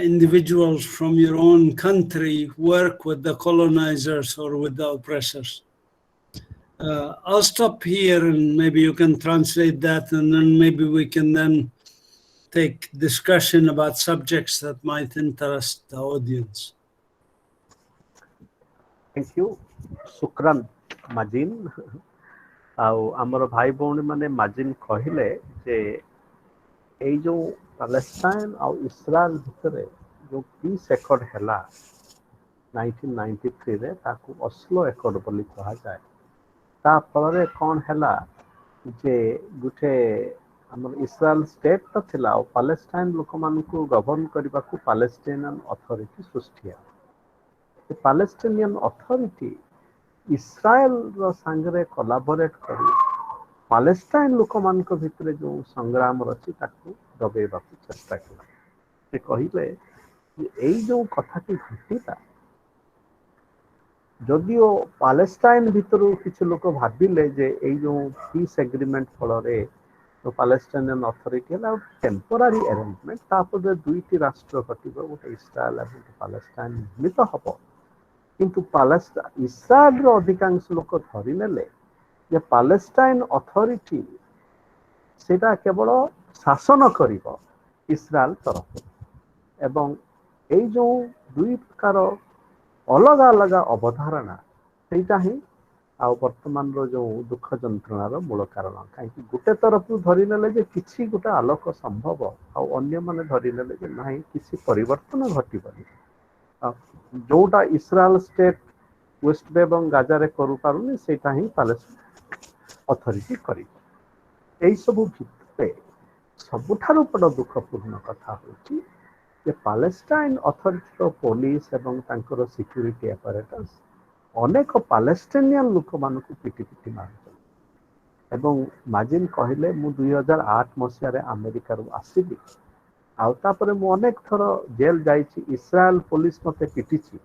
individuals from your own country work with the colonizers or with the oppressors. I'll stop here and maybe you can translate that, and then maybe we can then take discussion about subjects that might interest the audience. Thank you. Shukran, Mazin. ଆଉ ଆମର ଭାଇ ଭଉଣୀ ମାନେ ମାଜିନ୍ କହିଲେ ଯେ ଏଇ ଯୋଉ Palestine ଆଉ ଇସ୍ରାଏଲ ଭିତରେ ଯୋଉ ପିସ୍ ଏକର୍ଡ ହେଲା 1993ରେ ତାକୁ ଅସ୍ଲୋ ଏକର୍ଡ ବୋଲି କୁହାଯାଏ। ତା ଫଳରେ କ'ଣ ହେଲା ଯେ ଗୋଟେ ଆମର ଇସ୍ରାଏଲ ଷ୍ଟେଟ୍ ତ ଥିଲା ଆଉ ପାଲେଷ୍ଟାଇନ ଲୋକମାନଙ୍କୁ ଗଭର୍ଣ୍ଣ କରିବାକୁ ପାଲେଷ୍ଟାଇନିଆନ ଅଥରିଟି ସୃଷ୍ଟି ହେଲା। ପାଲେଷ୍ଟାଇନିଆନ ଅଥରିଟି ଇସ୍ରାଏଲର ସାଙ୍ଗରେ କୋଲାବୋରେଟ୍ କରି ପାଲେଷ୍ଟାଇନ ଲୋକମାନଙ୍କ ଭିତରେ ଯୋଉ ସଂଗ୍ରାମ ଅଛି ତାକୁ ଦବେଇବାକୁ ଚେଷ୍ଟା କଲା। ସେ କହିଲେ ଯେ ଏଇ ଯୋଉ କଥାଟି ଘଟିଲା, ଯଦିଓ ପାଲେଷ୍ଟାଇନ ଭିତରୁ କିଛି ଲୋକ ଭାବିଲେ ଯେ ଏଇ ଯୋଉ ପିସ୍ ଏଗ୍ରିମେଣ୍ଟ ଫଳରେ ପାଲେଷ୍ଟାଇନିଆନ ଅଥରିଟି ହେଲା ଟେମ୍ପୋରାରୀ ଆରେଞ୍ଜମେଣ୍ଟ, ତାପରେ ଦୁଇଟି ରାଷ୍ଟ୍ର ଘଟିବ, ଗୋଟେ ଇସ୍ରାଏଲ ଏବଂ ପାଲେଷ୍ଟାଇନ ମିଳିତ ହବ। କିନ୍ତୁ ଇସ୍ରାଏଲର ଅଧିକାଂଶ ଲୋକ ଧରିନେଲେ ଯେ ପାଲେଷ୍ଟାଇନ ଅଥରିଟି ସେଇଟା କେବଳ ଶାସନ କରିବ ଇସ୍ରାଏଲ ତରଫରୁ, ଏବଂ ଏଇ ଯୋଉ ଦୁଇ ପ୍ରକାର ଅଲଗା ଅଲଗା ଅବଧାରଣା ସେଇଟା ହିଁ ଆଉ ବର୍ତ୍ତମାନର ଯୋଉ ଦୁଃଖ ଯନ୍ତ୍ରଣାର ମୂଳ କାରଣ। କାହିଁକି ଗୋଟେ ତରଫରୁ ଧରିନେଲେ ଯେ କିଛି ଗୋଟେ ଆଲୋକ ସମ୍ଭବ, ଆଉ ଅନ୍ୟମାନେ ଧରିନେଲେ ଯେ ନାହିଁ କିଛି ପରିବର୍ତ୍ତନ ଘଟିବନି। ଯୋଉଟା ଇସ୍ରାଏଲ ଷ୍ଟେଟ୍ ୱେଷ୍ଟ ବେ ଏବଂ ଗାଜାରେ କରିପାରୁନି ସେଇଟା ହିଁ ପାଲେଷ୍ଟାଇନ ଅଥରିଟି କରିବ। ଏଇ ସବୁ ଭିତରେ ସବୁଠାରୁ ବଡ଼ ଦୁଃଖପୂର୍ଣ୍ଣ କଥା ହେଉଛି ଯେ ପାଲେଷ୍ଟାଇନ ଅଥରିଟିର ପୋଲିସ ଏବଂ ତାଙ୍କର ସିକ୍ୟୁରିଟି ଆପାରେଟସ୍ ଅନେକ ପାଲେଷ୍ଟାଇନିଆନ ଲୋକମାନଙ୍କୁ ପିଟି ପିଟି ମାରୁଛନ୍ତି। ଏବଂ ମାଜିନ୍ କହିଲେ ମୁଁ 2008 ମସିହାରେ ଆମେରିକାରୁ ଆସିଲି, ଆଉ ତାପରେ ମୁଁ ଅନେକ ଥର ଜେଲ୍ ଯାଇଛି, ଇସ୍ରାଏଲ ପୋଲିସ ମୋତେ ପିଟିଛି,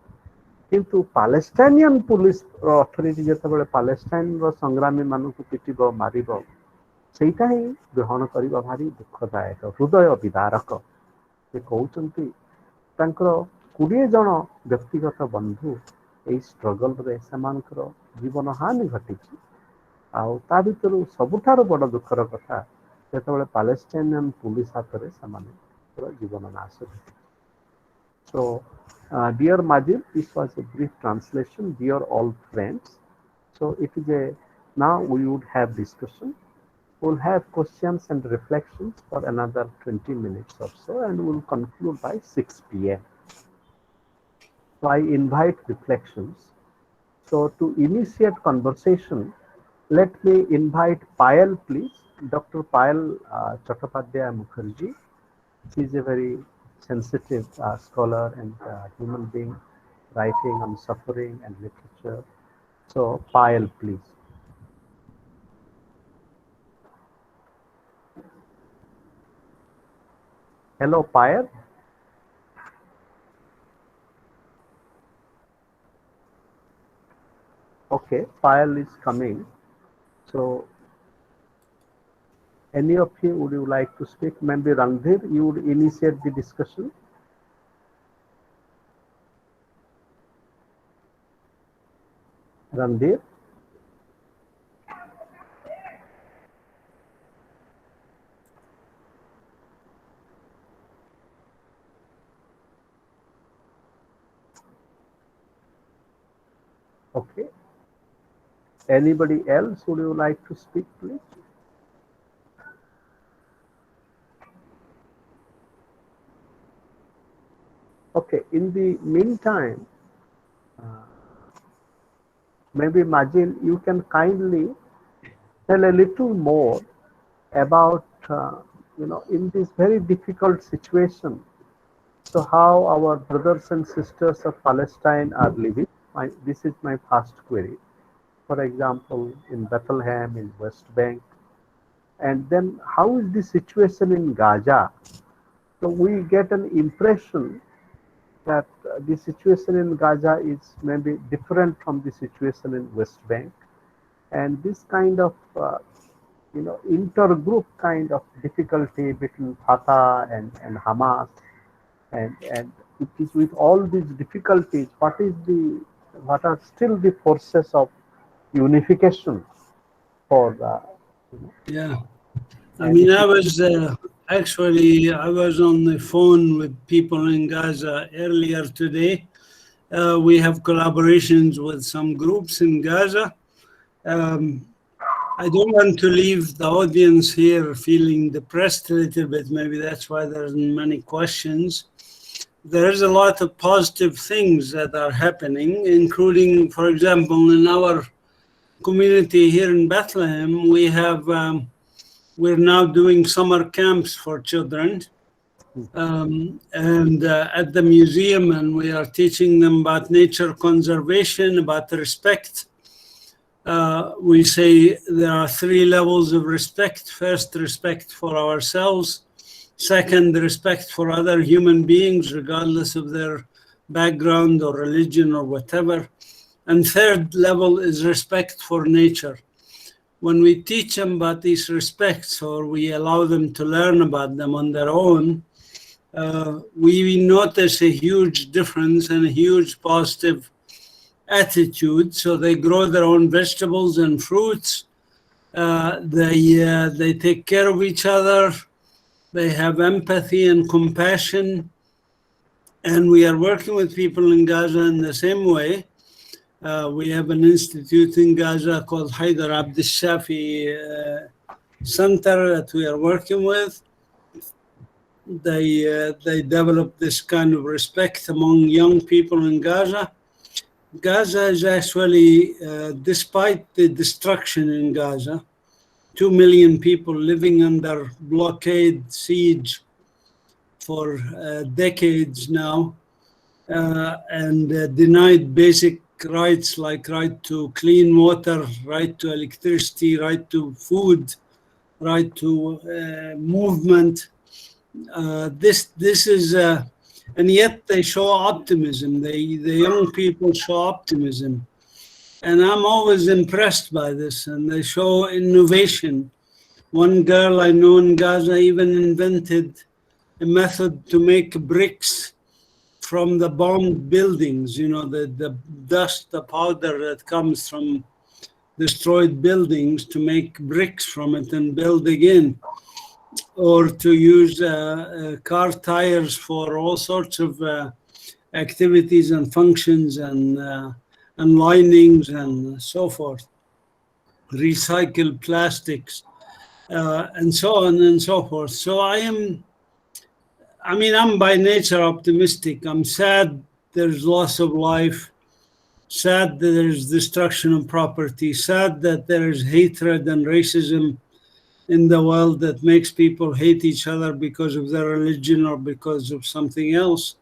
କିନ୍ତୁ ପାଲେଷ୍ଟାଇନିଆନ ପୋଲିସ ଅଥରିଟି ଯେତେବେଳେ ପାଲେଷ୍ଟାଇନର ସଂଗ୍ରାମୀମାନଙ୍କୁ ପିଟିବ ମାରିବ, ସେଇଟା ହିଁ ଗ୍ରହଣ କରିବା ଭାରି ଦୁଃଖଦାୟକ, ହୃଦୟ ବିଦାରକ। ସେ କହୁଛନ୍ତି ତାଙ୍କର 20 ଜଣ ବ୍ୟକ୍ତିଗତ ବନ୍ଧୁ ଏଇ ଷ୍ଟ୍ରଗଲରେ ସେମାନଙ୍କର ଜୀବନ ହାନି ଘଟିଛି। ଆଉ ତା ଭିତରୁ ସବୁଠାରୁ ବଡ଼ ଦୁଃଖର କଥା ଯେତେବେଳେ ପାଲେଷ୍ଟାଇନିଆନ ପୋଲିସ ହାତରେ ସେମାନଙ୍କର ଜୀବନ ନାଶ ଘଟିଛି। So, dear Mazin, this was a brief translation. Dear all friends, so it is now we would have discussion. We'll have questions and reflections for another 20 minutes or so, and we'll conclude by 6 p.m. So I invite reflections. So to initiate conversation, let me invite Payal, please. Dr. Payal Chattopadhyay Mukherjee. She is a very sensitive scholar and human being, writing on suffering and literature. So Payal, please. Hello, Payal. Okay, Payal is coming. So, any of you, would you like to speak? Maybe Randhir, you would initiate the discussion. Randhir? Okay. Anybody else, would you like to speak, please? Okay, in the meantime, maybe Mazin, you can kindly tell a little more about, in this very difficult situation, so how our brothers and sisters of Palestine are living. This is my first query. For example, in Bettelheim, in West Bank, and then how is the situation in Gaza? So we get an impression that the situation in Gaza is maybe different from the situation in West Bank, and this kind of intergroup kind of difficulty between Fatah and Hamas, and it is with all these difficulties, what are still the forces of unification for Yeah. I mean, I was on the phone with people in Gaza earlier today. We have collaborations with some groups in Gaza. I don't want to leave the audience here feeling depressed a little bit. Maybe that's why there aren't many questions. There is a lot of positive things that are happening, including, for example, in our community here in Bettelheim, we're now doing summer camps for children, and at the museum, and we are teaching them about nature conservation, about respect. We say there are 3 levels of respect. First, respect for ourselves. Second, respect for other human beings, regardless of their background or religion or whatever. And third level is respect for nature. When we teach them about these respects, or we allow them to learn about them on their own, we notice a huge difference and a huge positive attitude. So they grow their own vegetables and fruits. They take care of each other. They have empathy and compassion. And we are working with people in Gaza in the same way. We have an institute in Gaza called Haidar Abd Shafi Center that we are working with. They develop this kind of respect among young people in Gaza. Gaza is actually, despite the destruction in Gaza, 2 million people living under blockade, siege for decades now, and denied basic rights like right to clean water, right to electricity, right to food, right to movement. This is, and yet they show optimism. The young people show optimism. And I'm always impressed by this, and they show innovation. One girl I know in Gaza even invented a method to make bricks from the bombed buildings, the dust, the powder that comes from destroyed buildings, to make bricks from it and build again, or to use car tires for all sorts of activities and functions and linings and so forth, recycled plastics, and so on and so forth. So I'm by nature optimistic. I'm sad there's loss of life, sad that there's destruction of property, sad that there is hatred and racism in the world that makes people hate each other because of their religion or because of something else,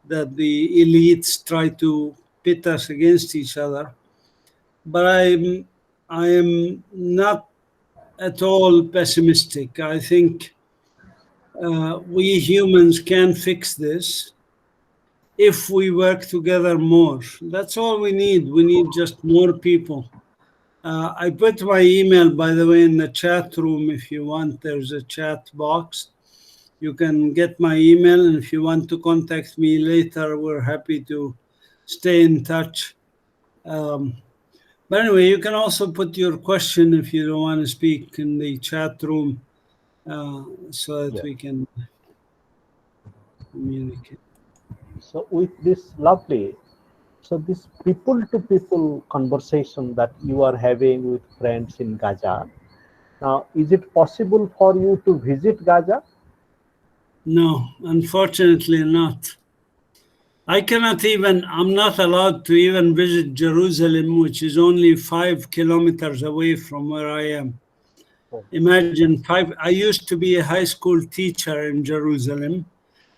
that the elites try to pit us against each other. But I am not at all pessimistic. I think we humans can fix this if we work together more. That's all we need. We need just more people. I put my email, by the way, in the chat room. If you want, there's a chat box. You can get my email, and if you want to contact me later, we're happy to stay in touch. But anyway, you can also put your question if you don't want to speak in the chat room, so that we can communicate. So with this lovely, so this people-to-people conversation that you are having with friends in Gaza, now is it possible for you to visit Gaza? No, unfortunately not. I'm not allowed to even visit Jerusalem, which is only 5 kilometers away from where I am. Imagine, I used to be a high school teacher in Jerusalem.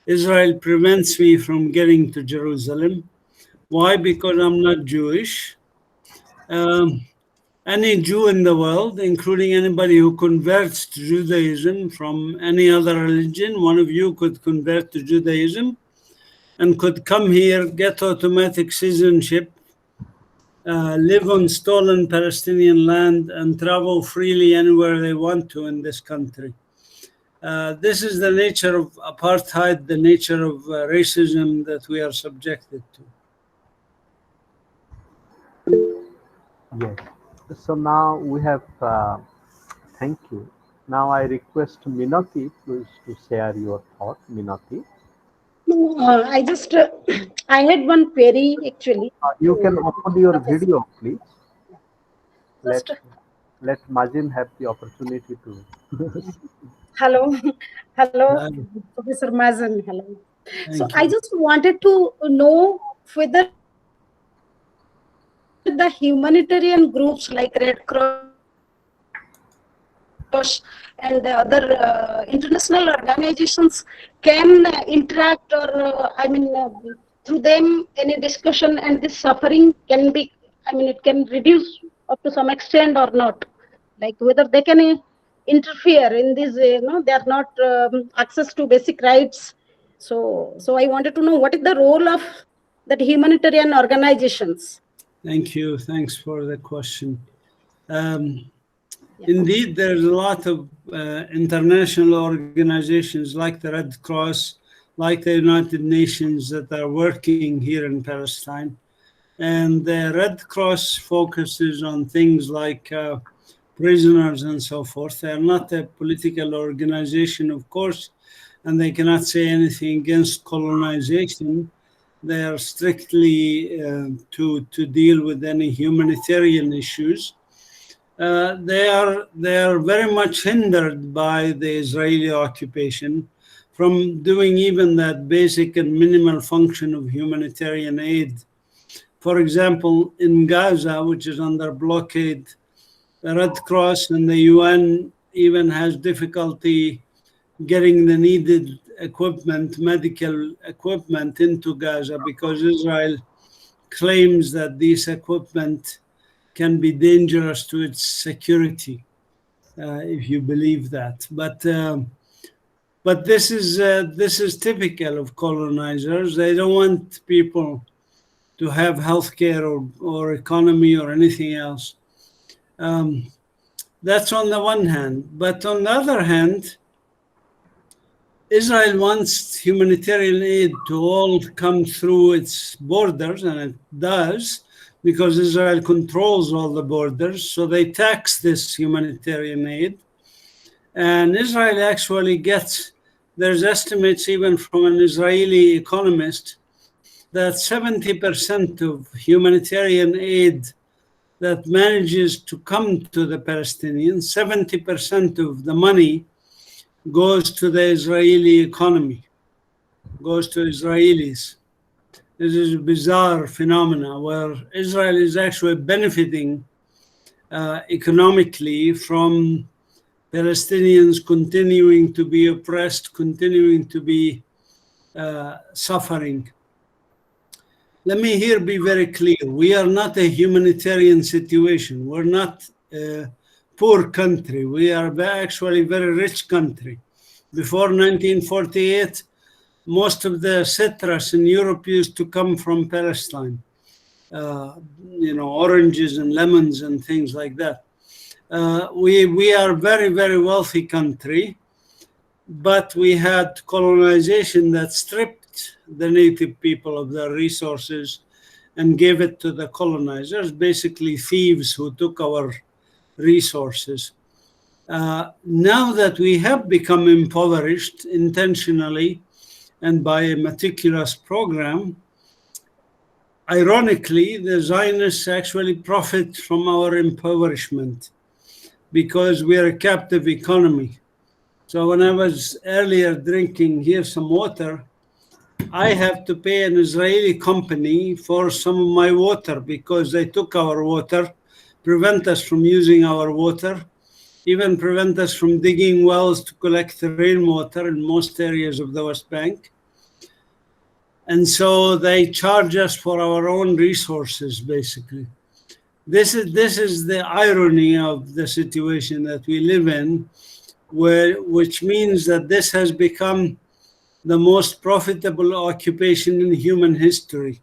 Israel prevents me from getting to Jerusalem. Why? Because I'm not Jewish. Any Jew in the world, including anybody who converts to Judaism from any other religion, one of you could convert to Judaism, and could come here, get automatic citizenship, live on stolen Palestinian land, and travel freely anywhere they want to in this country. This is the nature of apartheid, the nature of racism that we are subjected to. Yes. So now we have, thank you. Now I request Minati, please, to share your thought. Minati. I just, I had one query actually. You can open your video, please. Just, Let Mazin have the opportunity to. hello, hello, Hi. Professor Mazin, hello. So Thank I you. just wanted to know whether the humanitarian groups like Red Cross and the other international organizations can interact, or through them any discussion and this suffering can be, it can reduce up to some extent or not, like whether they can interfere in this, they are not access to basic rights. So I wanted to know what is the role of that humanitarian organizations. Thank you. Thanks for the question. Indeed, there's a lot of international organizations like the Red Cross, like the United Nations that are working here in Palestine. And the Red Cross focuses on things like prisoners and so forth. They are not a political organization, of course, and they cannot say anything against colonization. They are strictly to deal with any humanitarian issues. They are very much hindered by the Israeli occupation from doing even that basic and minimal function of humanitarian aid. For example, in Gaza, which is under blockade, the Red Cross and the UN even has difficulty getting the needed equipment, medical equipment, into Gaza because Israel claims that this equipment can be dangerous to its security, if you believe that. But this is typical of colonizers. They don't want people to have healthcare or economy or anything else. That's on the one hand. But on the other hand, Israel wants humanitarian aid to all come through its borders, and it does, because Israel controls all the borders. So they tax this humanitarian aid. And Israel actually gets, there's estimates even from an Israeli economist, that 70% of humanitarian aid that manages to come to the Palestinians, 70% of the money goes to the Israeli economy, goes to Israelis. This is a bizarre phenomena where Israel is actually benefiting economically from Palestinians continuing to be oppressed, continuing to be suffering. Let me here be very clear. We are not a humanitarian situation. We're not a poor country. We are actually a very rich country. Before 1948, most of the citrus in Europe used to come from Palestine. Oranges and lemons and things like that. We are a very, very wealthy country, but we had colonization that stripped the native people of their resources and gave it to the colonizers, basically thieves who took our resources. Now that we have become impoverished intentionally and by a meticulous program, ironically, the Zionists actually profit from our impoverishment because we are a captive economy. So when I was earlier drinking here some water, I have to pay an Israeli company for some of my water because they took our water, prevent us from using our water, even prevent us from digging wells to collect rainwater in most areas of the West Bank. And so they charge us for our own resources, basically. This is the irony of the situation that we live in, which means that this has become the most profitable occupation in human history.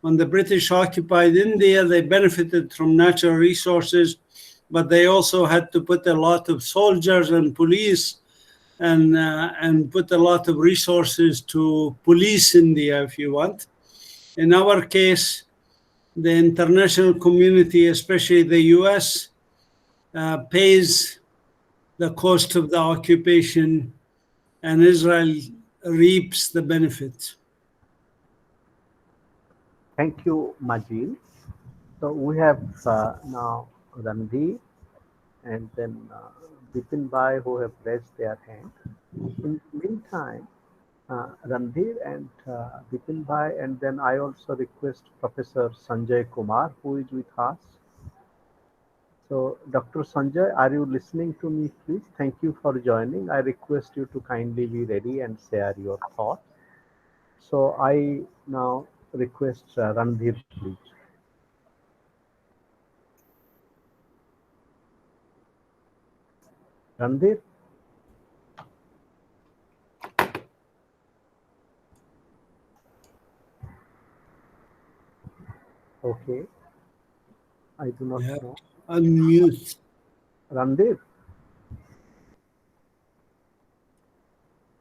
When the British occupied India, they benefited from natural resources, but they also had to put a lot of soldiers and police and put a lot of resources to police India, if you want. In our case, the international community, especially the US, pays the cost of the occupation, and Israel reaps the benefits. Thank you, Mazin. So we have now Randhir and then Bipin Bhai who have raised their hand. In the meantime, Randhir and Bipin Bhai, and then I also request Professor Sanjay Kumar who is with us. So, Dr. Sanjay, are you listening to me, please? Thank you for joining. I request you to kindly be ready and share your thoughts. So, I now request Randhir, please. Randhir? Okay. I do not know. Unmute. Randhir?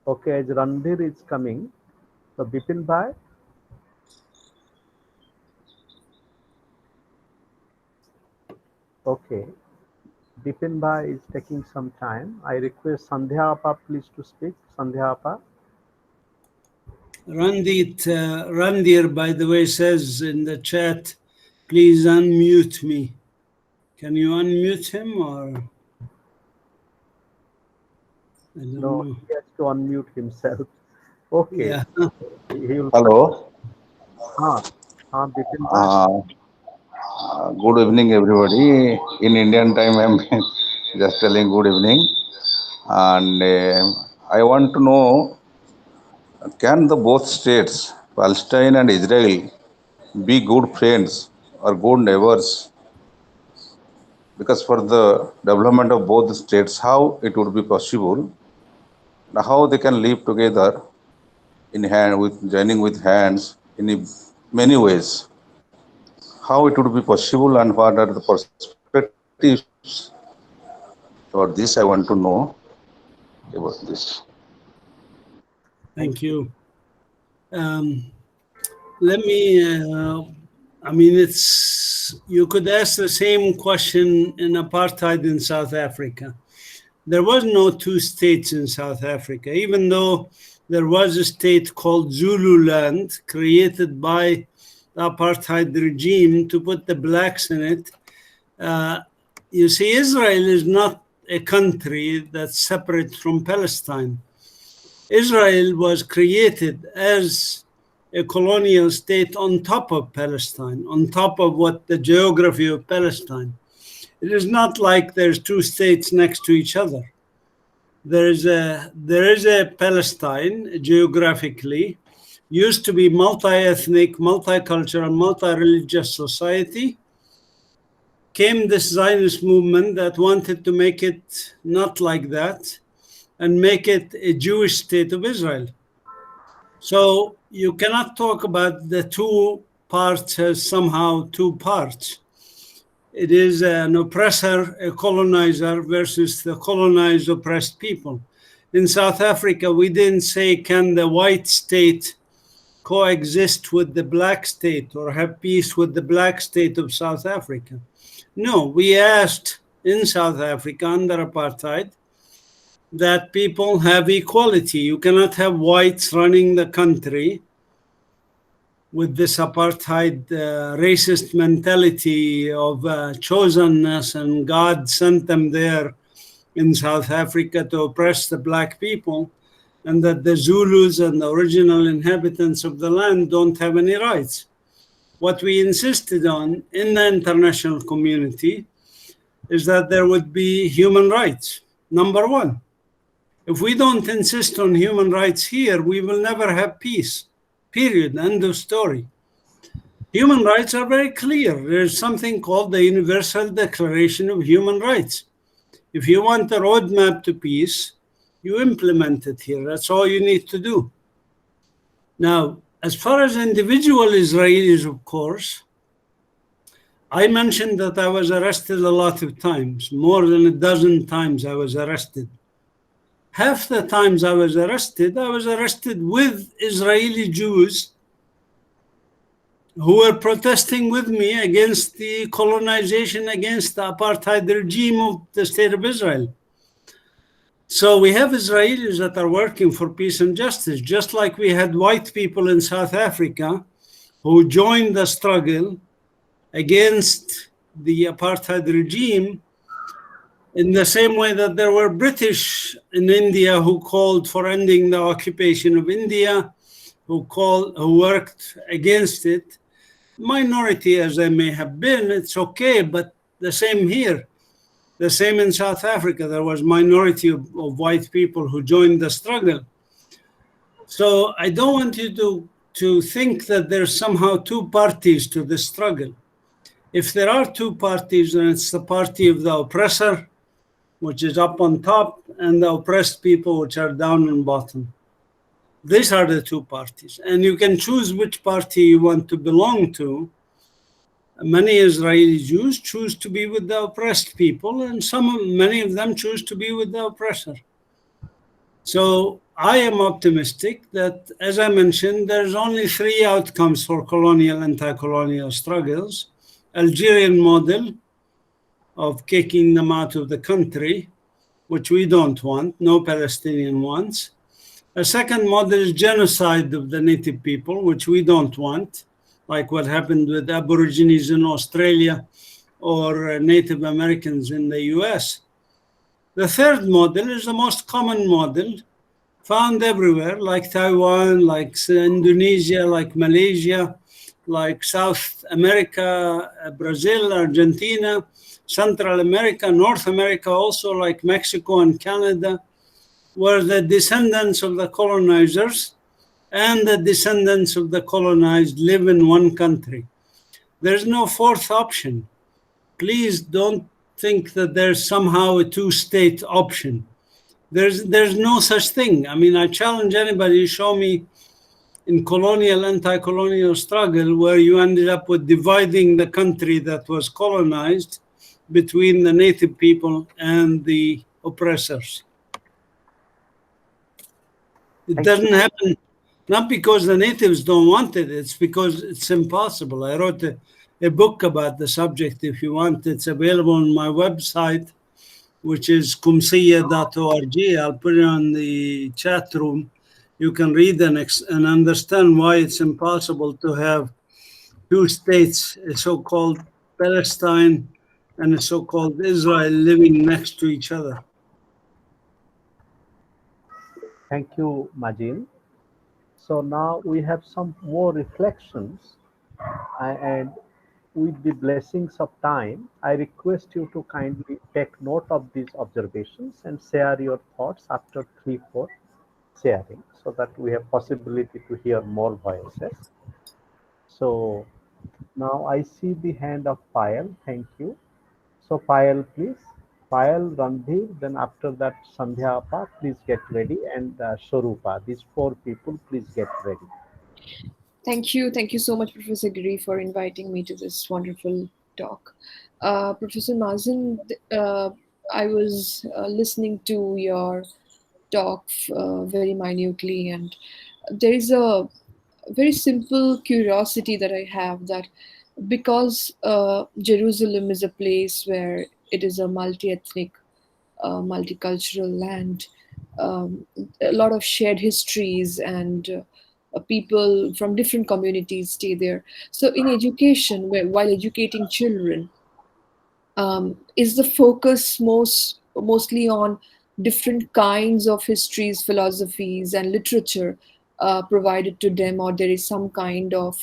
Okay, as Randhir is coming, so Bipin Bhai? Okay. Bipin Bhai is taking some time. I request Sandhya Appa please to speak. Sandhya Appa. Randhir, by the way, says in the chat, please unmute me. Can you unmute him or? I don't No, know. he has to unmute himself. Okay. Yeah. He will. Hello. Bipin Bhai. Good evening, everybody. In Indian time, I'm just telling good evening. And I want to know, can the both states, Palestine and Israel, be good friends or good neighbors? Because for the development of both states, how it would be possible, how they can live together in hand with joining with hands in many ways. How it would be possible and what are the perspectives for this? I want to know about this. Thank you. Let me, you could ask the same question in apartheid in South Africa. There was no two states in South Africa, even though there was a state called Zululand created by the apartheid regime to put the blacks in it. You see, Israel is not a country that's separate from Palestine. Israel was created as a colonial state on top of Palestine, on top of what the geography of Palestine. It is not like there's two states next to each other. There is a Palestine geographically, used to be multi-ethnic, multicultural, multi-religious society. Came this Zionist movement that wanted to make it not like that and make it a Jewish state of Israel. So you cannot talk about the two parts as somehow two parts. It is an oppressor, a colonizer versus the colonized, oppressed people. In South Africa, we didn't say, can the white state coexist with the black state or have peace with the black state of South Africa? No, we asked in South Africa under apartheid that people have equality. You cannot have whites running the country with this apartheid racist mentality of chosenness, and God sent them there in South Africa to oppress the black people, and that the Zulus and the original inhabitants of the land don't have any rights. What we insisted on in the international community is that there would be human rights, number one. If we don't insist on human rights here, we will never have peace. Period. End of story. Human rights are very clear. There's something called the Universal Declaration of Human Rights. If you want a roadmap to peace, you implement it here. That's all you need to do. Now, as far as individual Israelis, of course, I mentioned that I was arrested a lot of times. More than a dozen times I was arrested. Half the times I was arrested with Israeli Jews who were protesting with me against the colonization, against the apartheid regime of the State of Israel. So we have Israelis that are working for peace and justice, just like we had white people in South Africa who joined the struggle against the apartheid regime, in the same way that there were British in India who called for ending the occupation of India, who worked against it. Minority as they may have been, it's okay, but the same here. The same in South Africa, there was minority of white people who joined the struggle. So I don't want you to think that there's somehow two parties to the struggle. If there are two parties, then it's the party of the oppressor, which is up on top, and the oppressed people, which are down on bottom. These are the two parties. And you can choose which party you want to belong to. Many Israeli Jews choose to be with the oppressed people, and many of them choose to be with the oppressor. So I am optimistic that, as I mentioned, there's only three outcomes for colonial, anti-colonial struggles. Algerian model of kicking them out of the country, which we don't want, no Palestinian wants. A second model is genocide of the native people, which we don't want, like what happened with Aborigines in Australia or Native Americans in the US. The third model is the most common model found everywhere, like Taiwan, like Indonesia, like Malaysia, like South America, Brazil, Argentina, Central America, North America also, like Mexico and Canada, where the descendants of the colonizers and the descendants of the colonized live in one country. There's no fourth option. Please don't think that there's somehow a two-state option. There's no such thing. I mean, I challenge anybody to show me in colonial, anti-colonial struggle where you ended up with dividing the country that was colonized between the native people and the oppressors. It doesn't happen, not because the natives don't want it, it's because it's impossible. I wrote a book about the subject if you want. It's available on my website, which is Qumsiyeh.org. I'll put it on the chat room. You can read and understand why it's impossible to have two states, a so-called Palestine and a so-called Israel, living next to each other. Thank you, Mazin. So now we have some more reflections, and with the blessings of time, I request you to kindly take note of these observations and share your thoughts after 3-4 sharing, so that we have possibility to hear more voices. So now I see the hand of Payal. Thank you. So Payal, please. Payal, Randhir, then after that Sandhya Appa, please get ready, and Shorupa. These 4 people, please get ready. Thank you so much, Professor Giri, for inviting me to this wonderful talk. Professor Mazin, I was listening to your talk very minutely, and there is a very simple curiosity that I have, that because Jerusalem is a place where it is a multi-ethnic, multicultural land, a lot of shared histories, and people from different communities stay there. So in education, while educating children, is the focus mostly on different kinds of histories, philosophies, and literature provided to them, or there is some kind of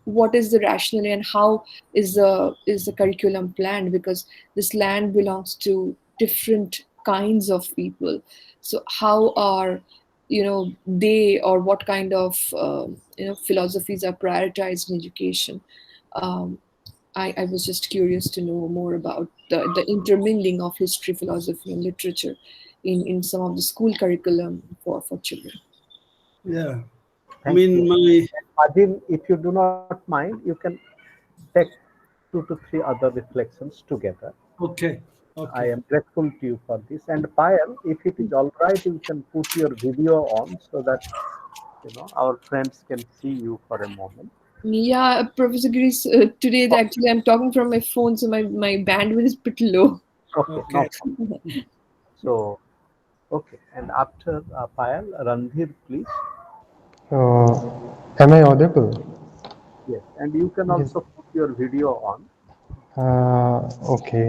what is the rationale, and how is the curriculum planned? Because this land belongs to different kinds of people. So how are they, or what kind of philosophies are prioritized in education? I was just curious to know more about the intermingling of history, philosophy, and literature in some of the school curriculum for children. Yeah. I Thank mean, you. my Mazin, if you do not mind, you can take 2 to 3 other reflections together. okay, I okay. am grateful to you for this. And Payal, if it is all right, you can put your video on so that our friends can see you for a moment. Yeah, Professor Giri, today actually I'm talking from my phone, so my bandwidth is a bit low. Okay, no Okay. problem. So, okay. And after Payal, Randhir, please. Am I audible? Yes. And you can Yes. also put your video on. Okay.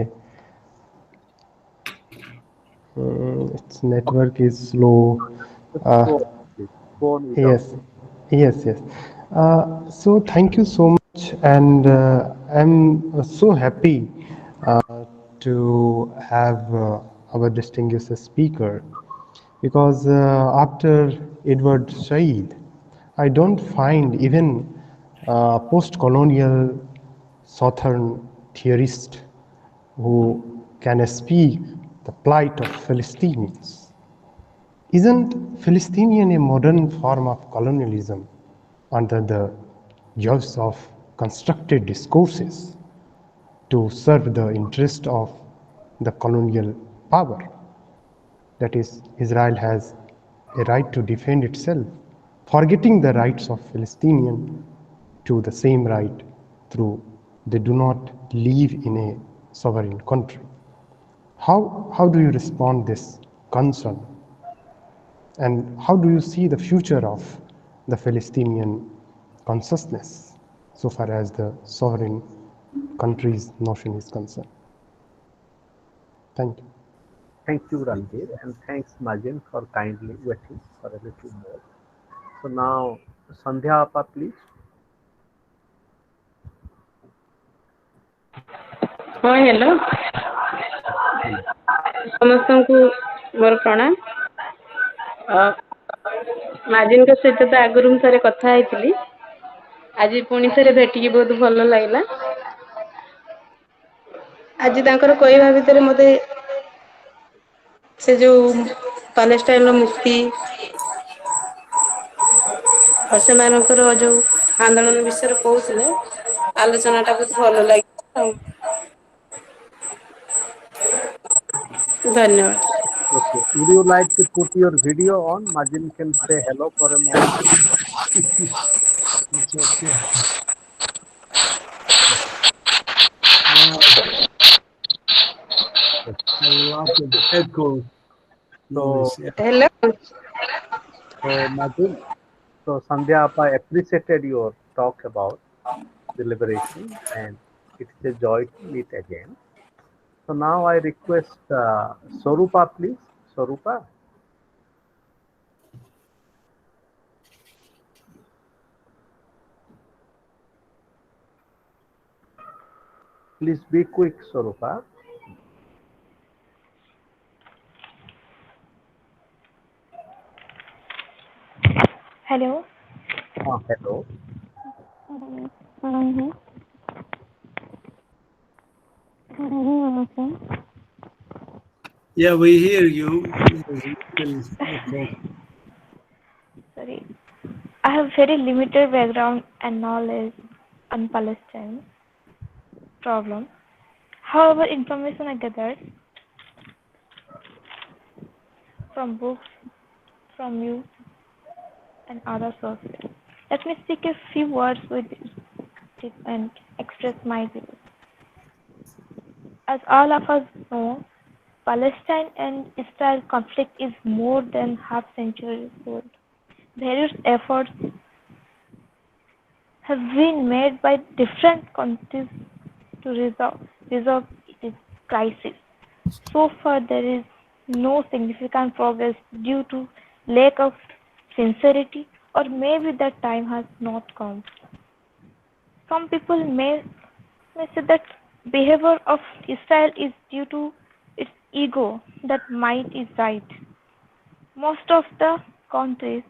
Its network is slow. Just Uh, go on, please. Go on without. yes, yes. So thank you so much, and I'm so happy to have our distinguished speaker, because after Edward Said, I don't find even post-colonial southern theorist who can speak the plight of Palestinians. Isn't Palestinian a modern form of colonialism under the guise of constructed discourses to serve the interest of the colonial power? That is, Israel has a right to defend itself, forgetting the rights of Palestinian to the same right through they do not live in a sovereign country. How do you respond this concern? And how do you see the future of the Palestinian consciousness so far as the sovereign country's notion is concerned? Thank you. Thank you, Randhir. And thanks, Mazin, for kindly waiting for a little more. So now, Sandhya Appa, please. ହଁ hello ସମସ୍ତଙ୍କୁ ମୋର ପ୍ରଣାମ। ମାଜିନଙ୍କ ସହିତ ତ ଆଗରୁ ମୁଁ ଥରେ କଥା ହେଇଥିଲି, ଆଜି ପୁଣି ଥରେ ଭେଟିକି ବହୁତ ଭଲ ଲାଗିଲା। ଆଜି ତାଙ୍କର କହିବା ଭିତରେ ମୋତେ ସେ ଯୋଉ ପାଲେଷ୍ଟାଇନର ମୁକ୍ତି ଆଉ ସେମାନଙ୍କର ଯୋଉ ଆନ୍ଦୋଳନ ବିଷୟରେ କହୁଥିଲେ, ଆଲୋଚନାଟା ବହୁତ ଭଲ ଲାଗିଲା ଆଉ ଧନ୍ୟବାଦ। Okay. Would you like to put your video on? Majin can say hello for a moment. it's okay. Uh, a lot of echo So, noise. Yeah. Hello. Majin, so Sandhya Appa appreciated your talk about the liberation, and it is a joy to meet again. So now I request Sorupa, please. Sorupa. Please be quick, Sorupa. Hello. Hello. Mm-hmm. Yeah, we hear you. There's a little echo. Sorry. I have very limited background and knowledge on Palestine problem. However, information I gathered from books, from you, and other sources. Let me speak a few words with it and express my views. As all of us know, Palestine and Israel conflict is more than half century old. Various efforts have been made by different countries to resolve this crisis. So far, there is no significant progress due to lack of sincerity, or maybe the time has not come. Some people may say that behavior of Israel is due to its ego, that might is right. Most of the countries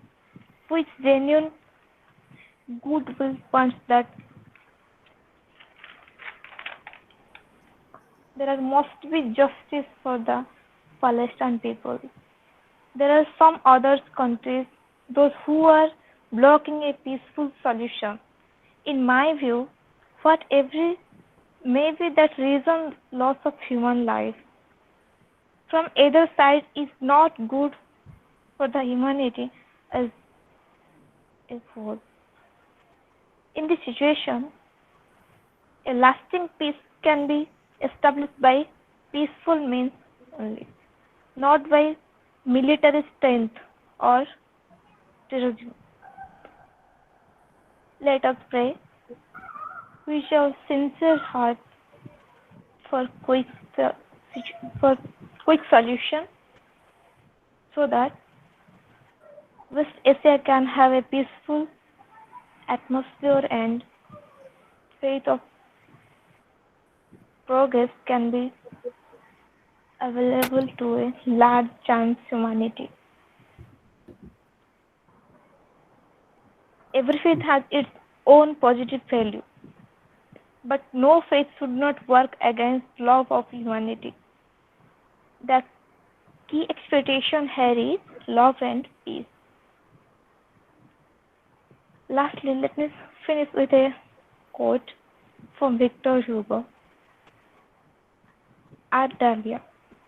with genuine goodwill wants that there must be justice for the Palestinian people. There are some other countries those who are blocking a peaceful solution. In my view, maybe that reason loss of human life from either side is not good for the humanity as a whole. In this situation, a lasting peace can be established by peaceful means only, not by military strength or terrorism. Let us pray. We shall sincere heart for quick solution, so that West Asia can have a peaceful atmosphere and faith of progress can be available to a large chance humanity. Every faith has its own positive value, but no faith should not work against love of humanity. The key expectation here is love and peace. Lastly, let me finish with a quote from Victor Hugo, Ardalia,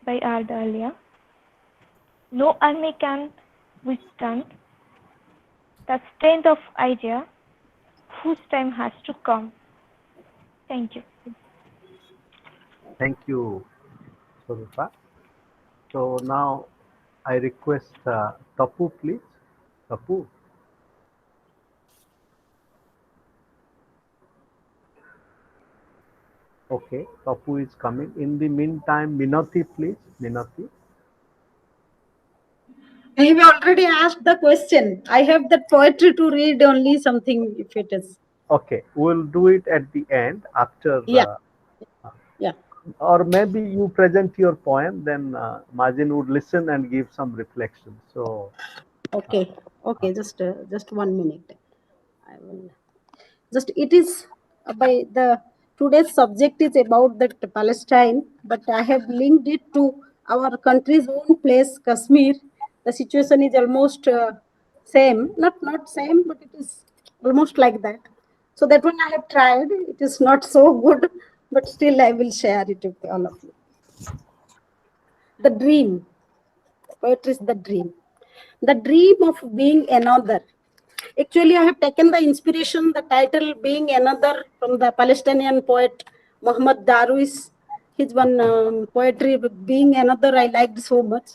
by Ardalia. No army can withstand the strength of idea whose time has to come. Thank you. Thank you, Swarupa. So now I request Tapu, please. Tapu. Okay, Tapu is coming. In the meantime, Minati, please. Minati. I have already asked the question. I have the poetry to read only something if it is. Okay, we'll do it at the end after. Yeah. Or maybe you present your poem, then Mazin would listen and give some reflection. So. Okay. Just 1 minute. I will. Just it is by the today's subject is about the Palestine, but I have linked it to our country's own place, Kashmir. The situation is almost same, not same, but it is almost like that. So that one I have tried. It is not so good, but still I will share it with all of you. The dream. Poetry is the dream. The dream of being another. Actually, I have taken the inspiration, the title being another from the Palestinian poet Muhammad Darwish. His one poetry, being another, I liked so much.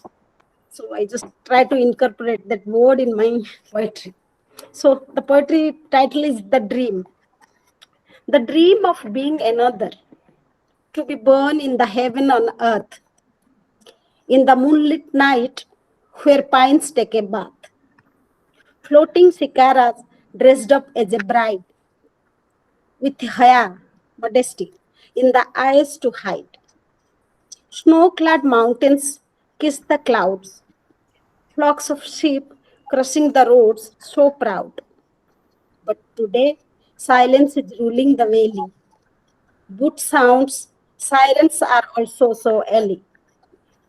So I just try to incorporate that word in my poetry. So the poetry title is The Dream. The dream of being another, to be born in the heaven on earth, in the moonlit night where pines take a bath, floating cicaras dressed up as a bride, with haya, modesty, in the eyes to hide. Snow-clad mountains kiss the clouds, flocks of sheep crossing the roads so proud. But today, silence is ruling the valley. Boot sounds, sirens are also so early.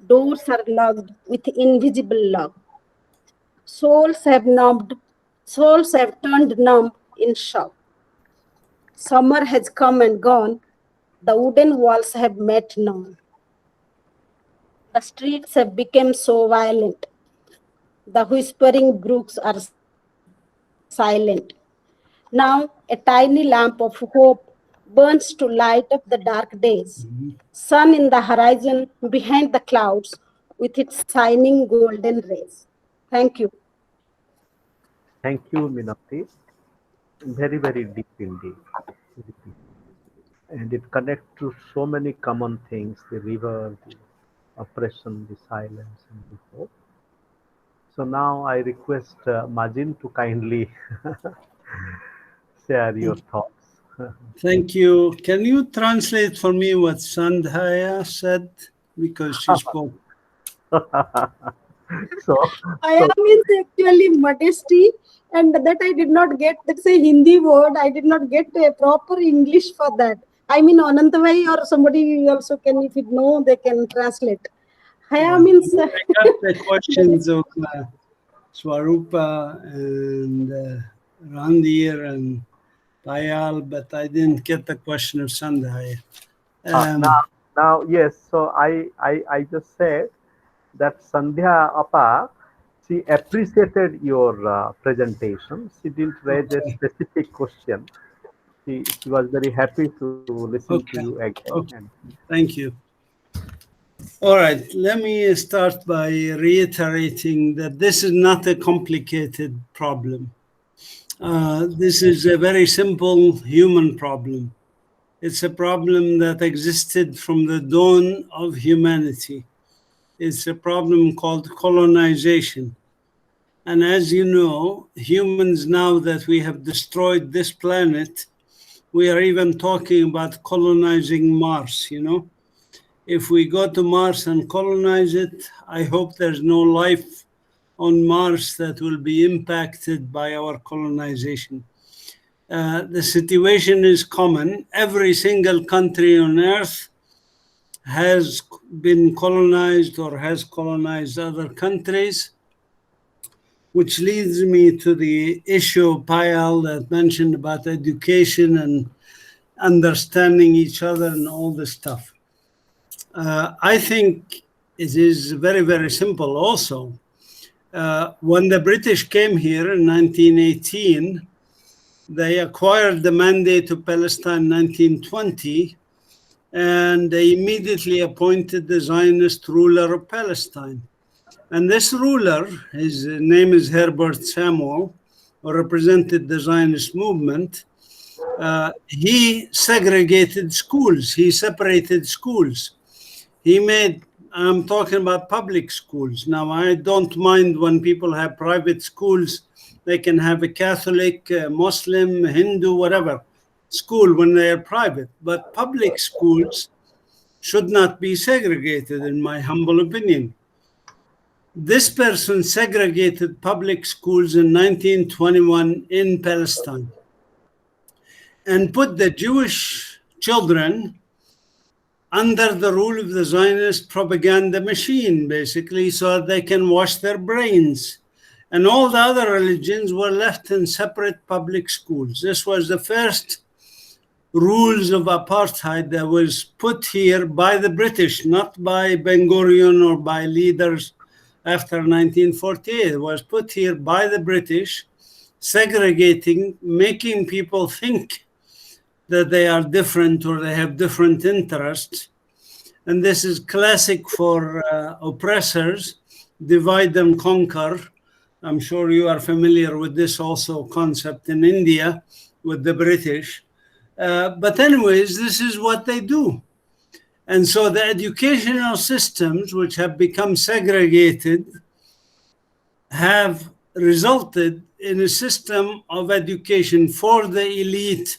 Doors are locked with invisible lock. Souls have turned numb in shock. Summer has come and gone. The wooden walls have met none. The streets have become so violent. The whispering brooks are silent. Now a tiny lamp of hope burns to light up the dark days. Sun in the horizon behind the clouds with its shining golden rays. Thank you. Thank you, Minati. Very, very deep indeed. And it connects to so many common things, the river, the oppression, the silence, and the hope. So now I request Mazin to kindly share your thoughts. Thank you. Can you translate for me what Sandhya said? Because she spoke. I means actually modesty, and that I did not get. That's a Hindi word. I did not get a proper English for that. I mean, Anantavai or somebody also can, if you know, they can translate. Haya means. I got the questions of Swarupa and Randhir and Payal, but I didn't get the question of Sandhya. Now, yes, so I just said that Sandhya Appa, she appreciated your presentation. She didn't raise a Okay. specific question. She was very happy to listen to Okay. you again. Okay. And Thank you. All right. Let me start by reiterating that this is not a complicated problem. This is a very simple human problem. It's a problem that existed from the dawn of humanity. It's a problem called colonization. And as you know, humans, now that we have destroyed this planet, we are even talking about colonizing Mars, you know. If we go to Mars and colonize it, I hope there's no life on Mars that will be impacted by our colonization. The situation is common. Every single country on Earth has been colonized or has colonized other countries, which leads me to the issue, Payal, that mentioned about education and understanding each other and all this stuff. I think it is very, very simple also. When the British came here in 1918, they acquired the mandate of Palestine in 1920, and they immediately appointed the Zionist ruler of Palestine. And this ruler, his name is Herbert Samuel, who represented the Zionist movement. He segregated schools. He separated schools. I'm talking about public schools. Now, I don't mind when people have private schools. They can have a Catholic, Muslim, Hindu, whatever school when they are private. But public schools should not be segregated, in my humble opinion. This person segregated public schools in 1921 in Palestine and put the Jewish children under the rule of the Zionist propaganda machine, basically, so that they can wash their brains. And all the other religions were left in separate public schools. This was the first rules of apartheid that was put here by the British, not by Ben Gurion or by leaders after 1948. It was put here by the British, segregating, making people think that they are different or they have different interests. And this is classic for oppressors, divide and conquer. I'm sure you are familiar with this also concept in India with the British. But anyways, this is what they do. And so the educational systems, which have become segregated, have resulted in a system of education for the elite,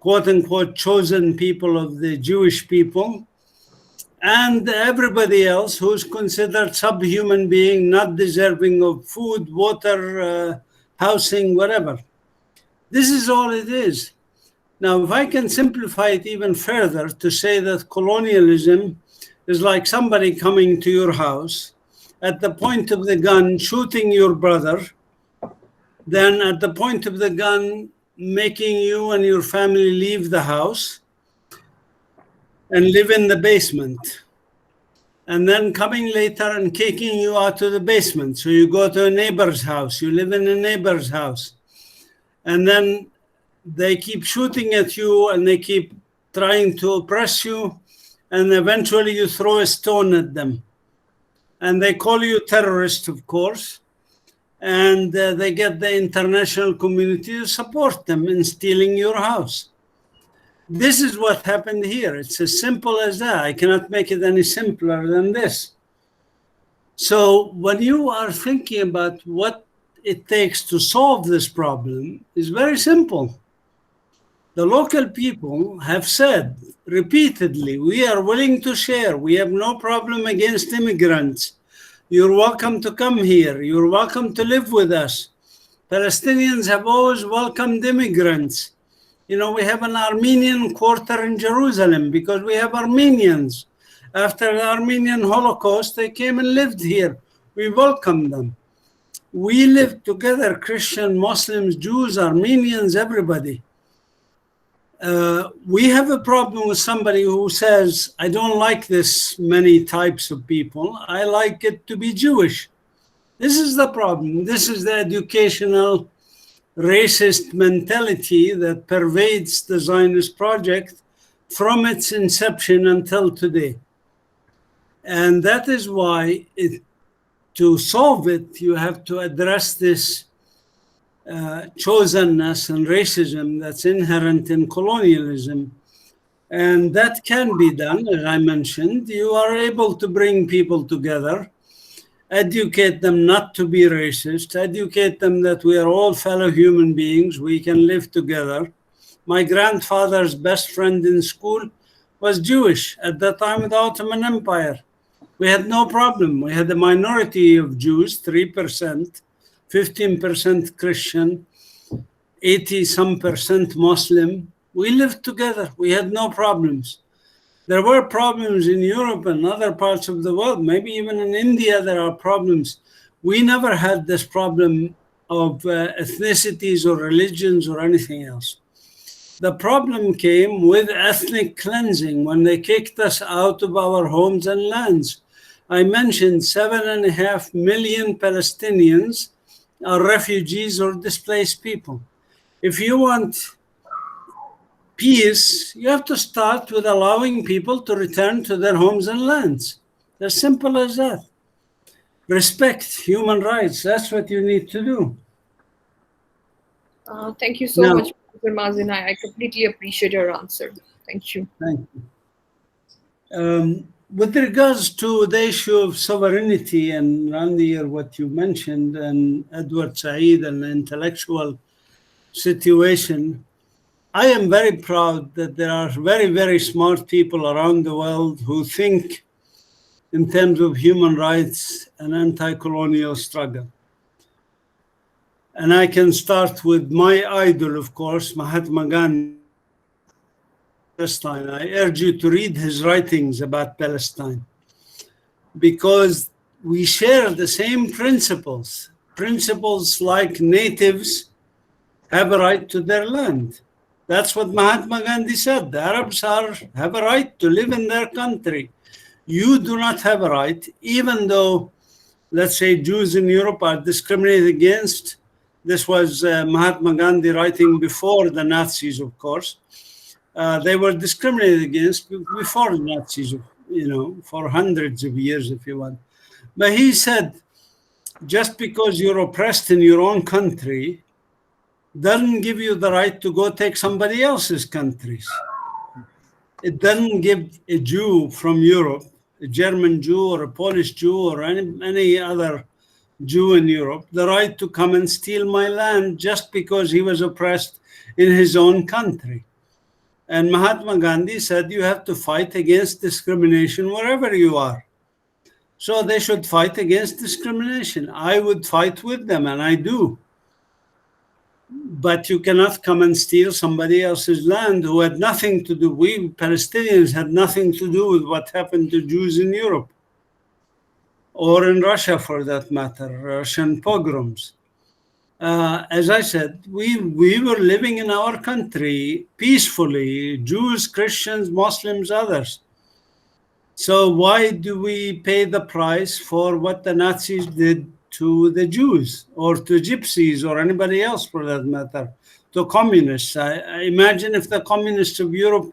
quote unquote, chosen people of the Jewish people, and everybody else who's considered subhuman being, not deserving of food, water, housing, whatever. This is all it is. Now, if I can simplify it even further to say that colonialism is like somebody coming to your house at the point of the gun, shooting your brother, then at the point of the gun, making you and your family leave the house and live in the basement, and then coming later and kicking you out of the basement. So you go to a neighbor's house, you live in a neighbor's house, and then they keep shooting at you and they keep trying to oppress you, and eventually you throw a stone at them. And they call you terrorist, of course, and they get the international community to support them in stealing your house. This is what happened here. It's as simple as that. I cannot make it any simpler than this. So when you are thinking about what it takes to solve this problem, it's very simple. The local people have said repeatedly, we are willing to share. We have no problem against immigrants. You're welcome to come here. You're welcome to live with us. Palestinians have always welcomed immigrants. You know, we have an Armenian quarter in Jerusalem because we have Armenians. After the Armenian Holocaust, they came and lived here. We welcome them. We live together, Christian, Muslims, Jews, Armenians, everybody. We have a problem with somebody who says, I don't like this many types of people. I like it to be Jewish. This is the problem. This is the educational racist mentality that pervades the Zionist project from its inception until today. And that is why to solve it, you have to address this chosenness and racism that's inherent in colonialism. And that can be done, as I mentioned. You are able to bring people together, educate them not to be racist, educate them that we are all fellow human beings, we can live together. My grandfather's best friend in school was Jewish at the time of the Ottoman Empire. We had no problem. We had a minority of Jews, 3%, 15% Christian, 80-some% Muslim. We lived together. We had no problems. There were problems in Europe and other parts of the world. Maybe even in India there are problems. We never had this problem of ethnicities or religions or anything else. The problem came with ethnic cleansing when they kicked us out of our homes and lands. I mentioned 7.5 million Palestinians are refugees or displaced people. If you want peace, you have to start with allowing people to return to their homes and lands. As simple as that. Respect human rights. That's what you need to do. Thank you so much, Professor Mazin. I completely appreciate your answer. Thank you. Thank you. With regards to the issue of sovereignty and Randhir, what you mentioned, and Edward Said and the intellectual situation, I am very proud that there are very, very smart people around the world who think in terms of human rights and anti-colonial struggle. And I can start with my idol, of course, Mahatma Gandhi. Palestine. I urge you to read his writings about Palestine because we share the same principles. Principles like natives have a right to their land. That's what Mahatma Gandhi said. The Arabs have a right to live in their country. You do not have a right, even though, let's say, Jews in Europe are discriminated against. This was Mahatma Gandhi writing before the Nazis, of course. They were discriminated against before the Nazis, for hundreds of years, if you want. But he said, just because you're oppressed in your own country doesn't give you the right to go take somebody else's countries. It doesn't give a Jew from Europe, a German Jew or a Polish Jew or any other Jew in Europe, the right to come and steal my land just because he was oppressed in his own country. And Mahatma Gandhi said you have to fight against discrimination wherever you are. So they should fight against discrimination. I would fight with them, and I do. But you cannot come and steal somebody else's land who had nothing to do. We Palestinians had nothing to do with what happened to Jews in Europe or in Russia, for that matter, Russian pogroms. As I said, we were living in our country peacefully, Jews, Christians, Muslims, others. So why do we pay the price for what the Nazis did to the Jews or to Gypsies or anybody else for that matter, to communists? I imagine if the communists of Europe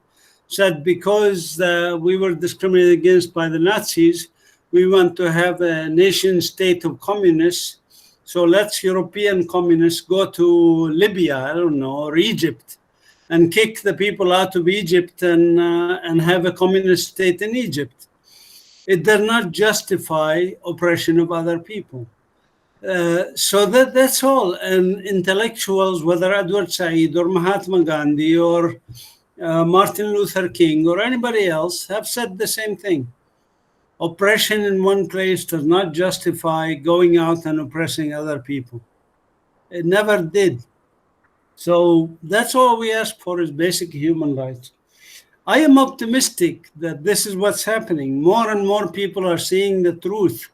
said because we were discriminated against by the Nazis, we want to have a nation state of communists. So let's European communists go to Libya, I don't know, or Egypt, and kick the people out of Egypt and have a communist state in Egypt. It does not justify oppression of other people. So that's all. And intellectuals, whether Edward Said or Mahatma Gandhi or Martin Luther King or anybody else, have said the same thing. Oppression in one place does not justify going out and oppressing other people. It never did. So that's all we ask for is basic human rights. I am optimistic that this is what's happening. More and more people are seeing the truth.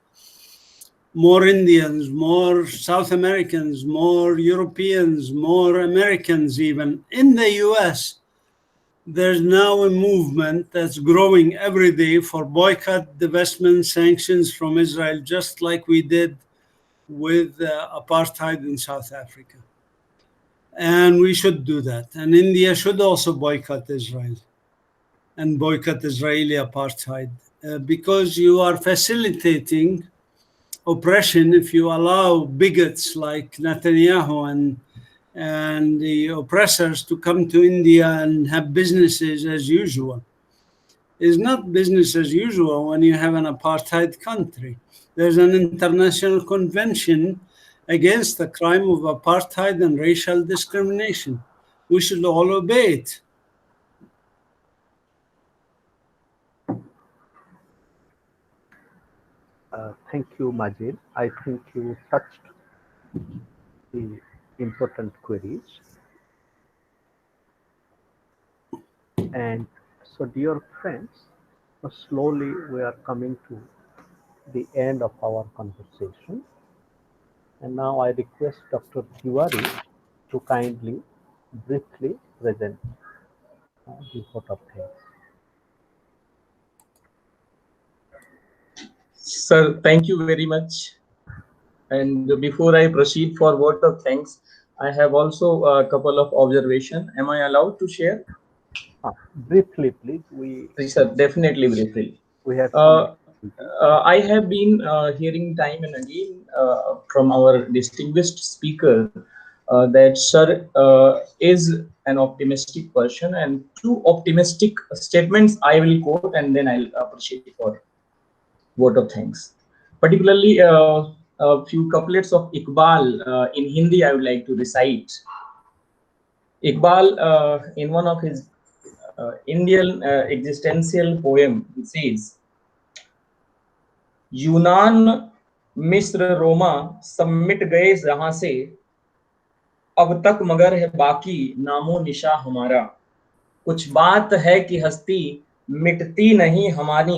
more Indians, more South Americans, more Europeans, more Americans even. In the US, there's now a movement that's growing every day for boycott, divestment, sanctions from Israel, just like we did with apartheid in South Africa. And we should do that. And India should also boycott Israel and boycott Israeli apartheid because you are facilitating oppression if you allow bigots like Netanyahu and the oppressors to come to India and have businesses as usual. It's not business as usual when you have an apartheid country. There's an international convention against the crime of apartheid and racial discrimination. We should all obey it. Thank you, Mazin. I think you touched the important queries. And so, dear friends, slowly we are coming to the end of our conversation. And now I request Dr. Tiwari to kindly, briefly present the vote of thanks. Sir, thank you very much. And before I proceed for vote of thanks, I have also a couple of observations. Am I allowed to share? Briefly, please. Yes, sir, definitely briefly. We have I have been hearing time and again from our distinguished speaker that sir is an optimistic person, and two optimistic statements I will quote and then I'll appreciate for vote of thanks. Particularly a few couplets of Iqbal in Hindi I would like to recite. Iqbal in one of his Indian existential poem, he says, यूनान मिस्र रोमा सब मिट गए जहां से अब तक मगर है बाकी नामो निशा हमारा कुछ बात है कि हस्ती मिटती नहीं हमारी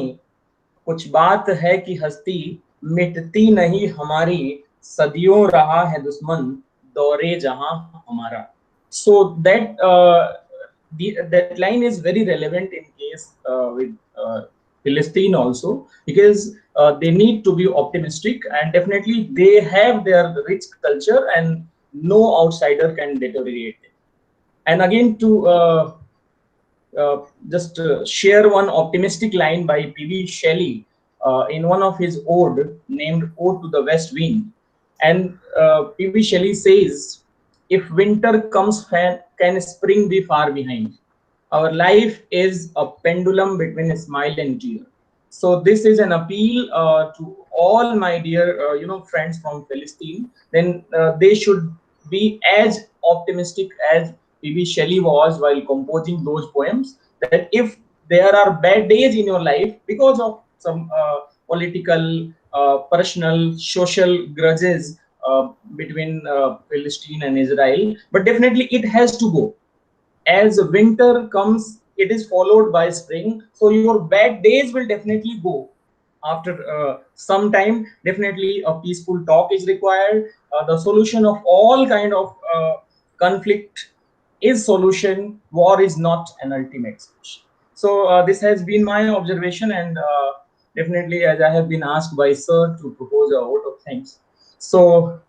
कुछ बात है कि हस्ती मिटती नहीं हमारी सदियों रहा है दुश्मन दौरे जहां हमारा. So that line is very relevant in case with Palestine also, because they need to be optimistic, and definitely they have their rich culture and no outsider can deteriorate it. And again to just share one optimistic line by P.V. Shelley in one of his ode named Ode to the West Wind. And P.V. Shelley says, if winter comes, can spring be far behind? Our life is a pendulum between a smile and tear. So this is an appeal to all my dear friends from Palestine. Then they should be as optimistic as P.V. Shelley was while composing those poems, that if there are bad days in your life because of some political, personal, social grudges between Palestine and Israel, but definitely it has to go. As winter comes, it is followed by spring. So your bad days will definitely go. After some time, definitely a peaceful talk is required. The solution of all kind of conflict is solution. War is not an ultimate solution. So this has been my observation, and definitely as I have been asked by sir to propose a vote of thanks. So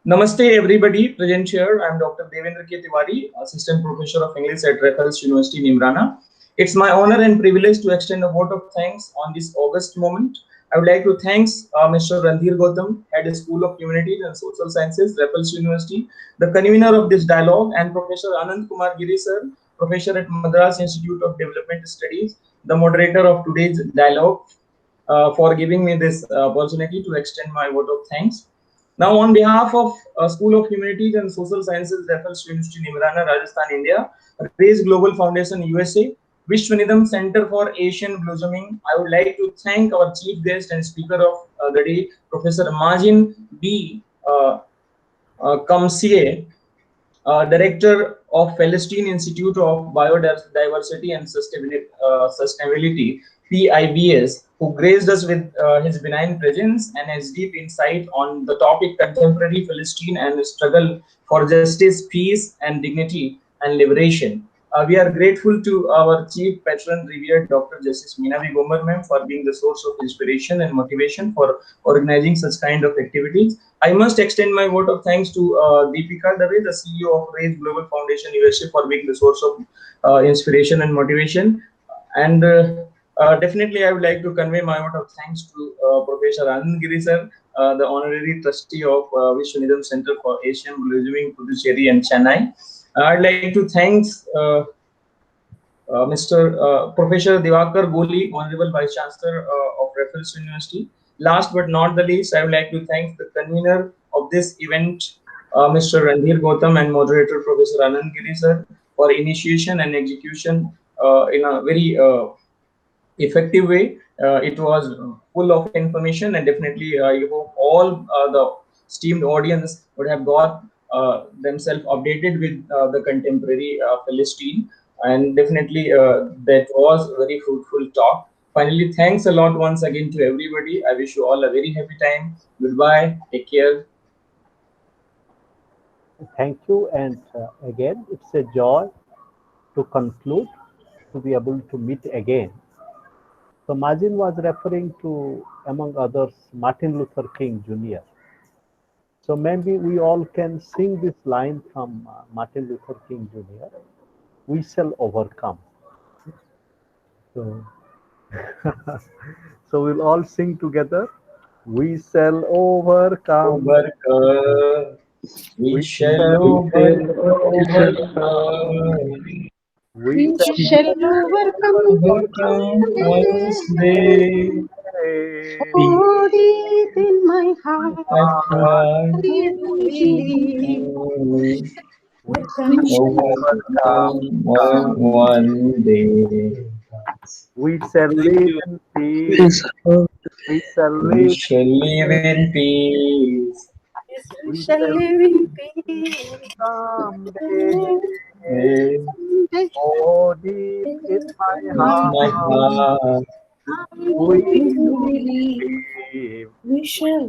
namaste everybody present here. I am Dr. Devendra K. Tiwari, Assistant Professor of English at Raffles University, Neemrana. It's my honor and privilege to extend a vote of thanks on this August moment. I would like to thank Mr. Randhir Gautam, Head of School of Humanities and Social Sciences, Raffles University, the convener of this dialogue, and Professor Kumar Giri sir, Professor at Madras Institute of Development Studies, the moderator of today's dialogue, for giving me this opportunity to extend my vote of thanks. Now, on behalf of School of Humanities and Social Sciences, Raffles University, Neemrana, Rajasthan, India, Raise Global Foundation, USA, Vishwanidham Center for Asian Blossoming, I would like to thank our chief guest and speaker of the day, Professor Mazin B. Qumsiyeh, Director of Palestine Institute of Biodiversity and Sustainability, PIBS, who graced us with his benign presence and his deep insight on the topic contemporary Palestine and the struggle for justice, peace, and dignity and liberation. We are grateful to our chief patron, revered Dr. Justice Minavi Gomar ma'am, for being the source of inspiration and motivation for organizing such kind of activities. I must extend my vote of thanks to Deepika Dave, the CEO of Raise Global Foundation USA, for being the source of inspiration and motivation. And definitely, I would like to convey my vote of thanks to Professor Anand Giri sir, the honorary trustee of Vishwanidham Center for Asian Religion, Puducherry and Chennai. I'd like to thanks Mr. Professor Divakar Goli, Honorable Vice Chancellor of Raffles University. Last but not the least, I would like to thank the convener of this event, Mr. Randhir Gautam, and moderator Professor Anand Giri sir, for initiation and execution in a very effective way. It was full of information, and definitely I hope all the esteemed audience would have got themselves updated with the contemporary Palestine, and definitely that was a very fruitful talk. Finally, thanks a lot once again to everybody. I wish you all a very happy time. Goodbye. Take care. Thank you. And again, it's a joy to conclude, to be able to meet again. So Mazin was referring to, among others, Martin Luther King Jr. So maybe we all can sing this line from Martin Luther King Jr. We shall overcome. So, so we'll all sing together. We shall overcome. Overcome. We shall overcome. We shall overcome Once day. Oh, deep in my heart, I I believe we we shall overcome overcome. one day. We shall Thank live you. in peace. We shall We live. shall live in peace. We We shall shall live in peace. someday. Someday Oh, deep in my In my heart, heart, we believe believe. we shall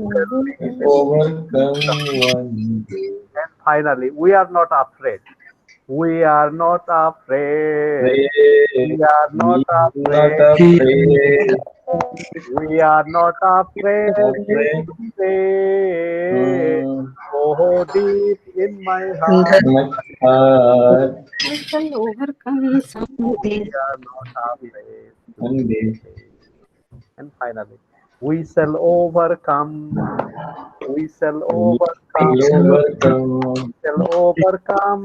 overcome one day. And finally, we are not afraid. We are not afraid. Pray, We are not not afraid. afraid. We are not afraid Afraid. to say, oh, deep in my heart, My heart. we shall overcome someday. we are not afraid to One day. say. And finally, we shall overcome. We shall We overcome. will overcome. Shall overcome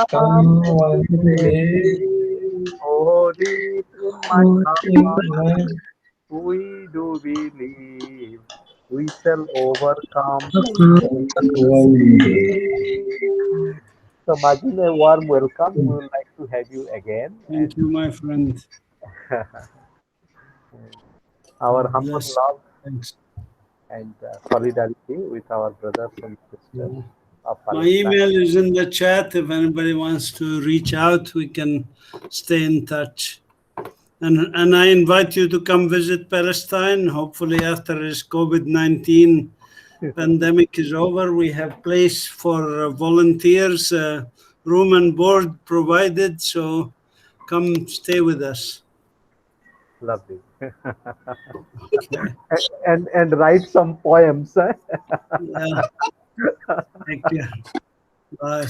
Come one someday. day. Oh, deep in my In heart, my we do believe we shall overcome. one day. So, Majin, a warm welcome. We would like to have you again, and Thank you, my friend. our God humble bless. love Thanks. and solidarity with our brothers and sisters of My Palestine. email is in the chat. If anybody wants to reach out, we can stay in touch. And I invite you to come visit Palestine. Hopefully, after this COVID-19 pandemic is over, we have place for volunteers, room and board provided. So come stay with us. Lovely. Okay. And write some poems. Yeah. Take care. Bye.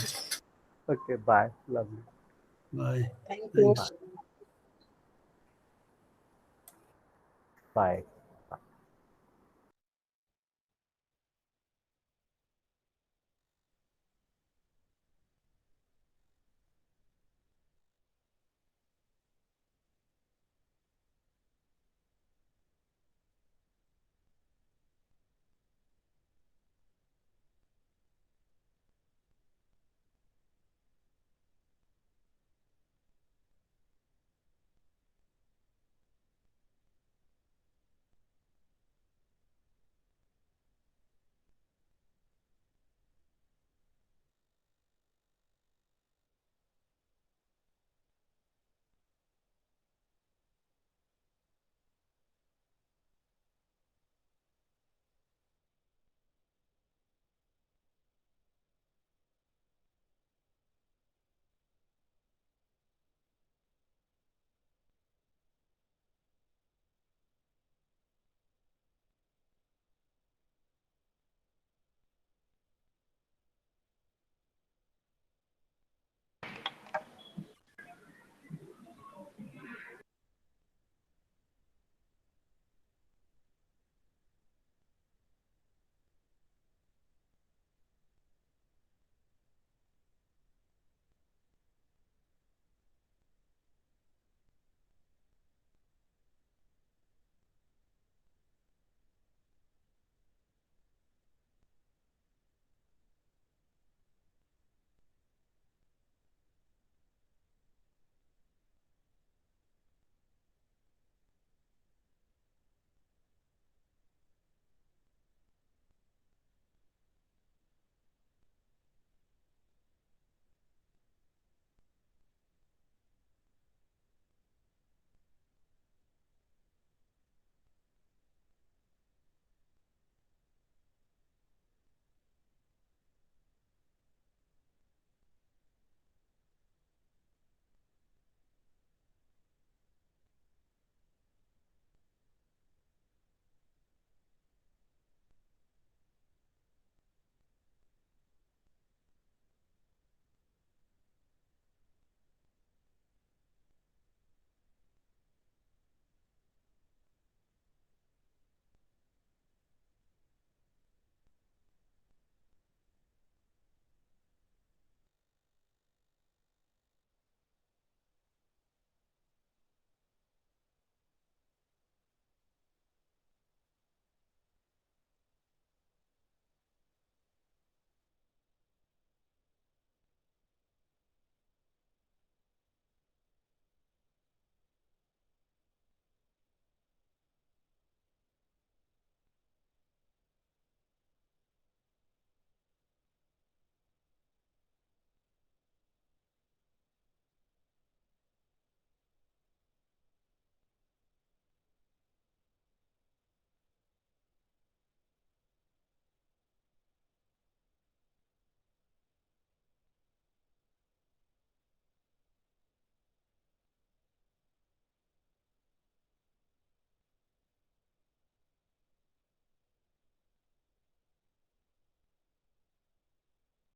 Okay, bye. Lovely. Bye. Thank you. Thanks. Bye.